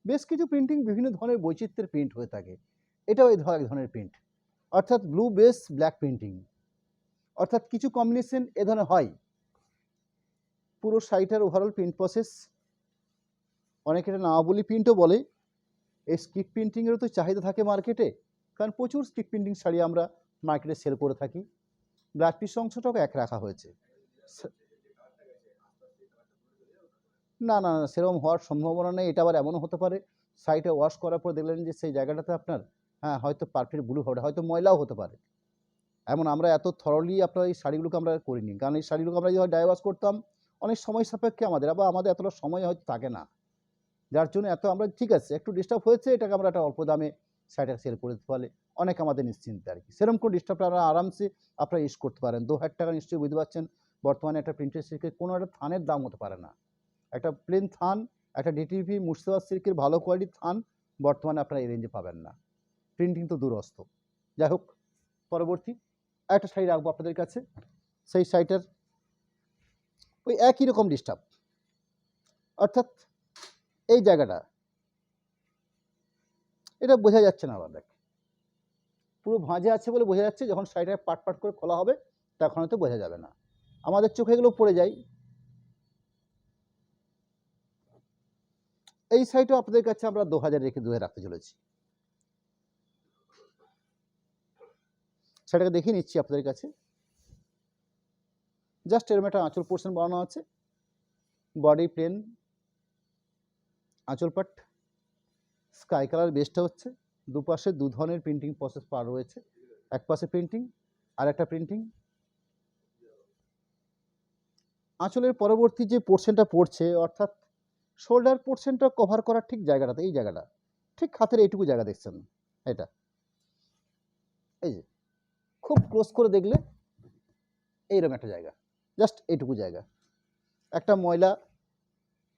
বেশ কিছু প্রিন্টিং বিভিন্ন ধরনের বৈচিত্র্যের প্রিন্ট হয়ে থাকে, এটাও এই ধরনের প্রিন্ট, অর্থাৎ ব্লু বেস ব্ল্যাক প্রিন্টিং, অর্থাৎ কিছু কম্বিনেশন এ ধরনের হয়। পুরো শাড়িটার ওভারঅল প্রিন্ট প্রসেস, অনেকে এটা নামাবলি প্রিন্টও বলে। এই স্কিপ প্রিন্টিংয়েরও তো চাহিদা থাকে মার্কেটে, কারণ প্রচুর স্কিপ প্রিন্টিং শাড়ি আমরা মার্কেটে সেল করে থাকি। ব্লাউজ পিস অংশটাও এক রাখা হয়েছে। না না না, সেরকম হওয়ার সম্ভাবনা নেই। এটা আবার এমনও হতে পারে শাড়িটা ওয়াশ করার পর দেখলেন যে সেই জায়গাটাতে আপনার হয়তো পারফেক্ট ব্লু হবে, হয়তো ময়লাও হতে পারে। এমন আমরা এত থরলি আপনার এই শাড়িগুলোকে আমরা করিনি, কারণ এই শাড়িগুলোকে আমরা যদি ডাই ওয়াশ করতাম অনেক সময় সাপেক্ষে আমাদের, আবার আমাদের এতটা সময় হয়তো থাকে না, যার জন্য এত আমরা ঠিক আছে একটু ডিস্টার্ব হয়েছে, এটাকে আমরা একটা অল্প দামে শাড়িটা সেল করে দিতে পারলে অনেক আমাদের নিশ্চিন্তে আর কি। সেরকম কোনো ডিস্টার্ব আপনারা আরামসে আপনারা ইউজ করতে পারেন। 2000 টাকা নিশ্চয়ই বুঝতে পারছেন বর্তমানে একটা প্রিন্টেড সিল্কের কোনো একটা থানের দাম হতে পারে না। একটা প্লেন থান, একটা ডিটিভি মুর্শিদাবাদ সিল্কের ভালো কোয়ালিটির থান বর্তমানে আপনারা এই রেঞ্জে পাবেন না, প্রিন্টিং তো দূরস্থ। যাই হোক, পরবর্তী একটা শাড়ি রাখবো আপনাদের কাছে। সেই শাড়িটার ওই একই রকম ডিস্টার্ব, অর্থাৎ এই জায়গাটা এটা বোঝা যাচ্ছে না। আবার দেখ পুরো ভাঁজে আছে বলে বোঝা যাচ্ছে, যখন শাড়িটা পাট পাট করে খোলা হবে তখন হয়তো বোঝা যাবে না, আমাদের চোখে এগুলো পড়ে যায়। এই সাইডও আপনাদের কাছে আমরা 2000 রেখে 2000 রাখতে চলেছি। সেটাকে দেখিয়ে নিচ্ছি আপনাদের কাছে। জাস্ট এরকম একটা আঁচল পোর্শন বানানো আছে, বডি প্লেন, আঁচল পাট স্কাই কালার বেসটা হচ্ছে, দুপাশে দু ধরনের প্রিন্টিং প্রসেস পার রয়েছে, এক পাশে প্রিন্টিং আর একটা প্রিন্টিং। আঁচলের পরবর্তী যে পোর্শনটা পড়ছে অর্থাৎ শোল্ডার পোর্শনটা কভার করার ঠিক জায়গাটাতে, এই জায়গাটা ঠিক হাতের এইটুকু জায়গা দেখছেন, এটা এই যে খুব ক্লোজ করে দেখলে এইরকম একটা জায়গা, জাস্ট এইটুকু জায়গা একটা ময়লা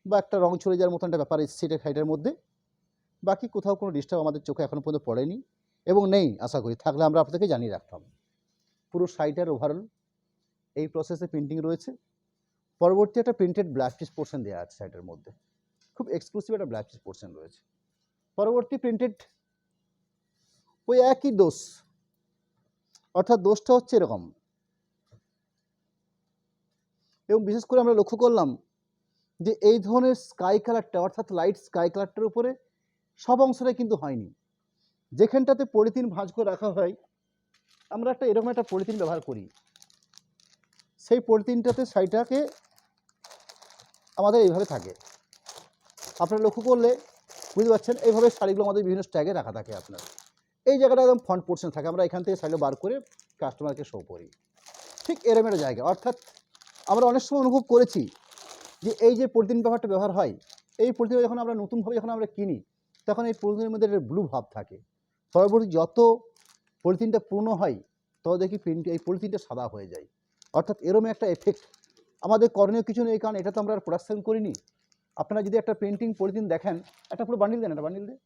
বা একটা রং ছড়ে যাওয়ার মতন একটা ব্যাপার এসছে এটা সাইডের মধ্যে। বাকি কোথাও কোনো ডিস্টার্ব আমাদের চোখে এখনো পর্যন্ত পড়েনি এবং নেই আশা করি, থাকলে আমরা আপনাদেরকে জানিয়ে রাখতাম। পুরো সাইডের ওভারঅল এই প্রসেসে প্রিন্টিং রয়েছে। পরবর্তী একটা প্রিন্টেড ব্ল্যাক পিস পোর্শন দেওয়া আছে সাইডের মধ্যে, খুব এক্সক্লুসিভ একটা ব্ল্যাক পিস পোর্শন রয়েছে। পরবর্তী প্রিন্টেড ওই একই ডোজ, অর্থাৎ দোষটা হচ্ছে এরকম। এবং বিশেষ করে আমরা লক্ষ্য করলাম যে এই ধরনের স্কাই কালারটা অর্থাৎ লাইট স্কাই কালারটার উপরে সব অংশটাই কিন্তু হয়নি। যেখানটাতে পলিথিন ভাঁজ করে রাখা হয়, আমরা একটা এরকম একটা পলিথিন ব্যবহার করি, সেই পলিথিনটাতে শাড়িটাকে আমাদের এইভাবে থাকে। আপনারা লক্ষ্য করলে বুঝতে পারছেন, এইভাবে শাড়িগুলো আমাদের বিভিন্ন স্ট্যাগে রাখা থাকে। আপনার এই জায়গাটা একদম ফ্রন্ট পোর্শন থাকে, আমরা এখান থেকে শাড়িটা বার করে কাস্টমারকে শো করি, ঠিক এরকম একটা জায়গা। অর্থাৎ আমরা অনেক সময় অনুভব করেছি যে এই যে পলিথিন ব্যবহারটা ব্যবহার হয়, এই পলিথিন যখন আমরা নতুনভাবে যখন আমরা কিনি তখন এই পলিথিনের মধ্যে একটা ব্লু ভাব থাকে। পরবর্তী যত পলিথিনটা পুরনো হয় তত দেখি এই পলিথিনটা সাদা হয়ে যায়। অর্থাৎ এরকম একটা এফেক্ট আমাদের করণীয় কিছু নেই, কারণ এটা তো আমরা প্রোডাকশন করিনি। আপনারা যদি একটা প্রিন্টিং পলিথিন দেখেন, একটা পুরো বান্ডিল দেন, একটা বান্ডিল দেন,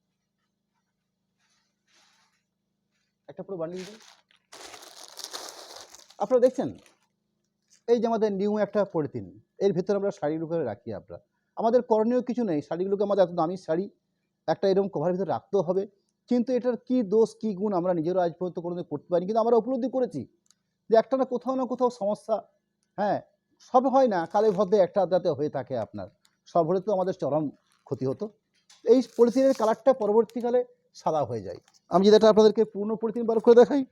একটা পুরো বান্ডিল দেন। আপনারা দেখছেন এই যে আমাদের নিউ একটা পলিথিন, এর ভেতরে আমরা শাড়ির উপরে রাখি। আমরা আমাদের করণীয় কিছু নেই, শাড়িগুলোকে আমাদের এত দামি শাড়ি একটা এরকম কভারের ভিতরে রাখতেও হবে, কিন্তু এটার কি দোষ কি গুণ আমরা নিজেরও আজ পর্যন্ত কোনোদিন করতে পারিনি। কিন্তু আমরা উপলব্ধি করেছি যে একটা না কোথাও সমস্যা, হ্যাঁ সব হয় না, কালে ভদ্রে একটা আদাতে হয়ে থাকে। আপনার সব হলে তো আমাদের চরম ক্ষতি হতো। এই পলিথিনের কালারটা পরবর্তীকালে সাদা হয়ে যায়। আমি যদি এটা আপনাদেরকে পুরনো পলিথিন বার করে দেখাই,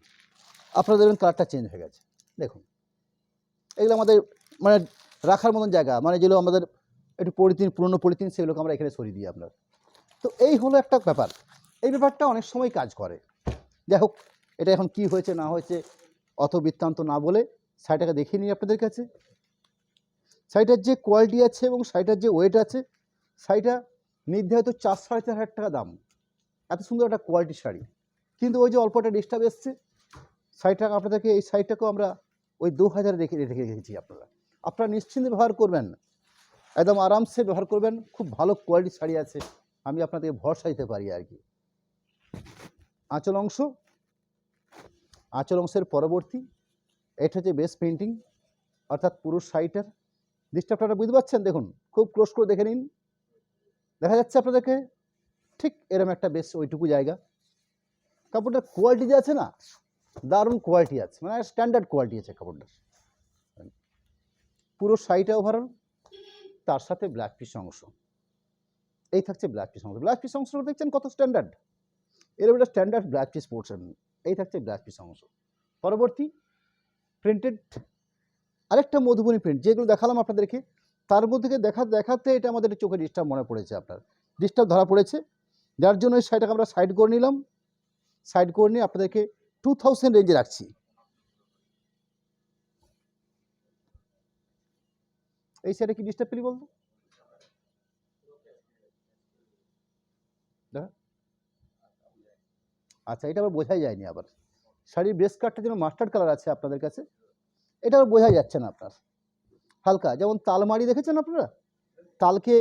আপনারা দেখবেন কালারটা চেঞ্জ হয়ে গেছে। দেখুন এগুলো আমাদের মানে রাখার মতন জায়গা, মানে যেগুলো আমাদের একটু পলিথিন পুরনো পলিথিন সেগুলোকে আমরা এখানে সরিয়ে দিই আপনার। তো এই হলো একটা ব্যাপার, এই ব্যাপারটা অনেক সময় কাজ করে। যাই হোক, এটা এখন কি হয়েছে না হয়েছে অত বৃত্তান্ত না বলে শাড়িটাকে দেখিয়ে নিই আপনাদের কাছে। শাড়িটার যে কোয়ালিটি আছে এবং শাড়িটার যে ওয়েট আছে, শাড়িটা নির্ধারিত 4-4.5 টাকা দাম, এত সুন্দর একটা কোয়ালিটির শাড়ি। কিন্তু ওই যে অল্প একটা ডিস্টার্ব এসছে, শাড়িটা আপনাদেরকে এই শাড়িটাকেও আমরা ওই 2000 রেখেছি। আপনারা নিশ্চিন্তে ব্যবহার করবেন, একদম আরামসে ব্যবহার করবেন, খুব ভালো কোয়ালিটির শাড়ি আছে, আমি আপনাদেরকে ভরসা দিতে পারি আর কি। আঁচল অংশের পরবর্তী এটা হচ্ছে বেস প্রিন্টিং, অর্থাৎ পুরো শাড়িটার দৃষ্টি আপনারা বুঝতে পারছেন। দেখুন খুব ক্লোজ করে দেখে নিন, দেখা যাচ্ছে আপনাদেরকে ঠিক এরকম একটা বেশ ওইটুকু জায়গা। কাপড়টার কোয়ালিটি যে আছে না, দারুণ কোয়ালিটি আছে, মানে স্ট্যান্ডার্ড কোয়ালিটি আছে কাপড়টার। পুরো শাড়িটা ওভারঅল, তার সাথে ব্ল্যাক পিস অংশ, এই থাকছে ব্ল্যাক পিস অংশ। ব্ল্যাক পিস অংশটা দেখছেন কত স্ট্যান্ডার্ড, এরকম একটা স্ট্যান্ডার্ড ব্ল্যাক পিস পোর্শন, এই থাকছে ব্ল্যাক পিস অংশ। পরবর্তী প্রিন্টেড আরেকটা মধুবনী প্রিন্ট, যেগুলো দেখালাম আপনাদেরকে, তার মধ্যে দেখাতে এটা আমাদের চোখে ডিস্টার্ব মনে পড়েছে, আপনার ডিস্টার্ব ধরা পড়েছে, যার জন্য এই শাড়িটাকে আমরা সাইড করে নিলাম। সাইড করে নিয়ে আপনাদেরকে 2000 রেঞ্জে রাখছি। এই শাড়িটা কি ডিস্টার্ব পেলি বলতো, আচ্ছা এটা আবার বোঝাই যায়নি। আবার শাড়ির ব্রেস্ট কাটটা যেন মাস্টার্ড কালার আছে আপনাদের কাছে, এটা আবার বোঝা যাচ্ছে না আপনার, হালকা যেমন তালমারি দেখেছেন আপনারা, তালকে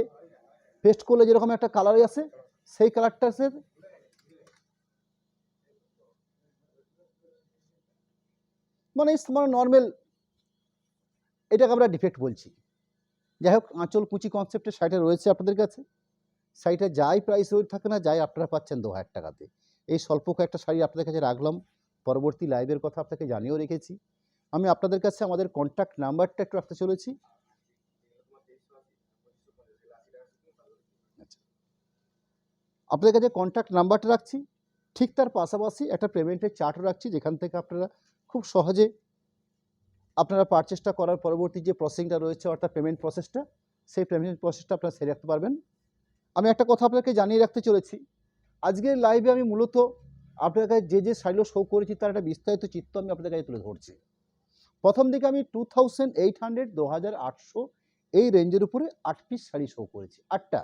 পেস্ট করলে যেরকম একটা কালার আসে, সেই কালারটা আছে। মানে নর্মাল, এটাকে আমরা ডিফেক্ট বলছি। যাই হোক, আঁচল কুচি কনসেপ্টের শাড়িটা রয়েছে আপনাদের কাছে। শাড়িটা যাই প্রাইস ওয়েট থাকে না, যাই আপনারা পাচ্ছেন 2000 টাকাতে। এই স্বল্প কয়েকটা শাড়ি আপনাদের কাছে রাখলাম, পরবর্তী লাইভের কথা আপনাকে জানিয়েও রেখেছি। আমি আপনাদের কাছে আমাদের কন্ট্যাক্ট নাম্বারটা একটু রাখতে চলেছি। আচ্ছা, আপনাদের কাছে কন্ট্যাক্ট নাম্বারটা রাখছি, ঠিক তার পাশাপাশি একটা পেমেন্টের চার্টও রাখছি, যেখান থেকে আপনারা খুব সহজে আপনারা পারচেসটা করার পরবর্তী যে প্রসেসিংটা রয়েছে অর্থাৎ পেমেন্ট প্রসেসটা, সেই পেমেন্ট প্রসেসটা আপনারা সেরে রাখতে পারবেন। আমি একটা কথা আপনাকে জানিয়ে রাখতে চলেছি, আজকের লাইভে আমি মূলত আপনাদের কাছে যে শাড়িগুলো শো করেছি তার একটা বিস্তারিত চিত্র আমি আপনাদের কাছে তুলে ধরছি। প্রথম দিকে আমি 2800 2800 এই রেঞ্জের উপরে 8 পিস শাড়ি শো করেছি, 8টা।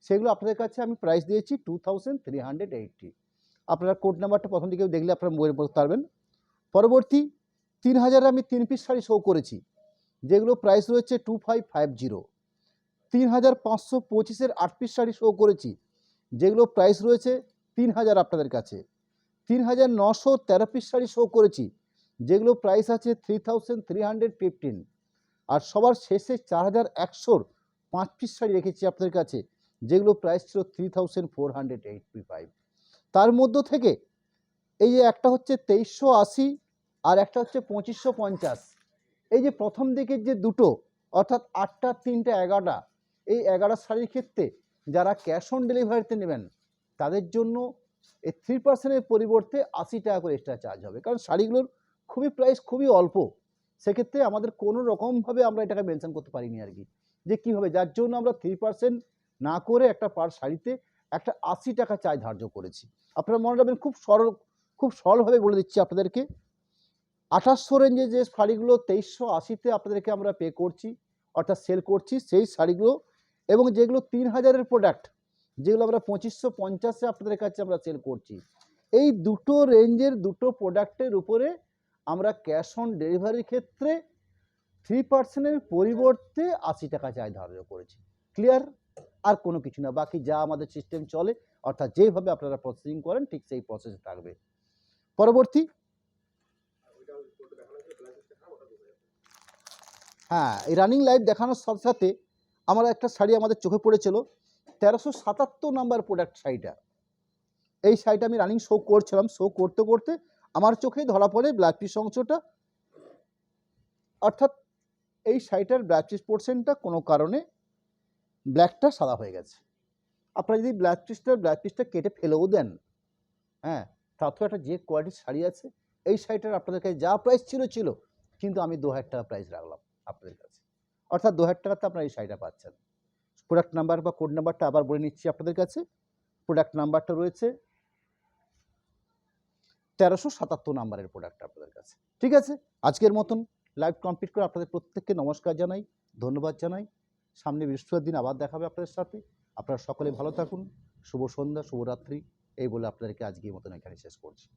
সেগুলো আপনাদের কাছে আমি প্রাইস দিয়েছি 2380। আপনারা কোড নাম্বারটা প্রথম দিকে দেখলে আপনারা মোবাইল করতে পারবেন। পরবর্তী 3000 আমি 3 পিস শাড়ি শো করেছি, যেগুলো প্রাইস রয়েছে 2550। 3525 8 পিস শাড়ি শো করেছি, যেগুলো প্রাইস রয়েছে 3000 আপনাদের কাছে। 3913 পিস শাড়ি শো করেছি, যেগুলো প্রাইস আছে 3315। আর সবার শেষে 4100 5 পিস শাড়ি রেখেছি আপনাদের কাছে, যেগুলো প্রাইস ছিল 3485। তার মধ্য থেকে এই যে একটা হচ্ছে 2380 আর একটা হচ্ছে 2550, এই যে প্রথম দিকের যে দুটো অর্থাৎ 8টা 3টা 11টা, এই 11 শাড়ির ক্ষেত্রে যারা ক্যাশ অন ডেলিভারিতে নেবেন তাদের জন্য এই 3%-এর পরিবর্তে 80 টাকা করে এক্সট্রা চার্জ হবে, কারণ শাড়িগুলোর খুবই প্রাইস খুবই অল্প। সেক্ষেত্রে আমাদের কোনো রকমভাবে আমরা এটাকে মেনশন করতে পারিনি আর কি, যে কীভাবে, যার জন্য আমরা 3% না করে একটা পার শাড়িতে একটা 80 টাকা চার্জ ধার্য করেছি। আপনারা মনে রাখবেন, খুব সরলভাবে বলে দিচ্ছি আপনাদেরকে। 2800 রেঞ্জে যে শাড়িগুলো 2380-তে আপনাদেরকে আমরা পে করছি অর্থাৎ সেল করছি, সেই শাড়িগুলো এবং যেগুলো 3000-এর প্রোডাক্ট, যেগুলো আমরা 2550-এ আপনাদের কাছে আমরা সেল করছি, এই দুটো রেঞ্জের দুটো প্রোডাক্টের উপরে আমরা ক্যাশ অন ডেলিভারির ক্ষেত্রে 3%-এর পরিবর্তে 80 টাকা চার্জ ধার্য করেছি। ক্লিয়ার? আর কোনো কিছু না, বাকি যা আমাদের সিস্টেম চলে অর্থাৎ যেভাবে আপনারা প্রসেসিং করেন ঠিক সেই প্রসেসে থাকবে। পরবর্তী, হ্যাঁ, এই রানিং লাইভ দেখানোর সাথে সাথে আমার একটা শাড়ি আমাদের চোখে পড়েছিল, 1377 নাম্বার প্রোডাক্ট শাড়িটা। এই শাড়িটা আমি রানিং শো করছিলাম, শো করতে করতে আমার চোখে ধরা পড়ে ব্ল্যাক পিস অংশটা, অর্থাৎ এই শাড়িটার ব্ল্যাক পিস পোর্শনটা কোনো কারণে ব্ল্যাকটা সাদা হয়ে গেছে। আপনারা যদি ব্ল্যাক পিসটা কেটে ফেলেও দেন, হ্যাঁ, তাতেও একটা যে কোয়ালিটির শাড়ি আছে, এই শাড়িটার আপনাদের কাছে যা প্রাইস ছিল, কিন্তু আমি 2000 টাকা প্রাইস রাখলাম আপনাদের কাছে, অর্থাৎ 2000 টাকাতে আপনারা এই শাড়িটা পাচ্ছেন। প্রোডাক্ট নাম্বার বা কোড নাম্বারটা আবার বলে নিচ্ছি আপনাদের কাছে। প্রোডাক্ট নাম্বারটা রয়েছে 1377 নাম্বারের প্রোডাক্ট আপনাদের কাছে। ঠিক আছে, আজকের মতন লাইভ কমপ্লিট করে আপনাদের প্রত্যেককে নমস্কার জানাই, ধন্যবাদ জানাই। সামনে বৃহস্পতিবার দিন আবার দেখাবে আপনাদের সাথে। আপনারা সকলে ভালো থাকুন, শুভ সন্ধ্যা, শুভরাত্রি, এই বলে আপনাদেরকে আজকের মতন এখানে শেষ করছি।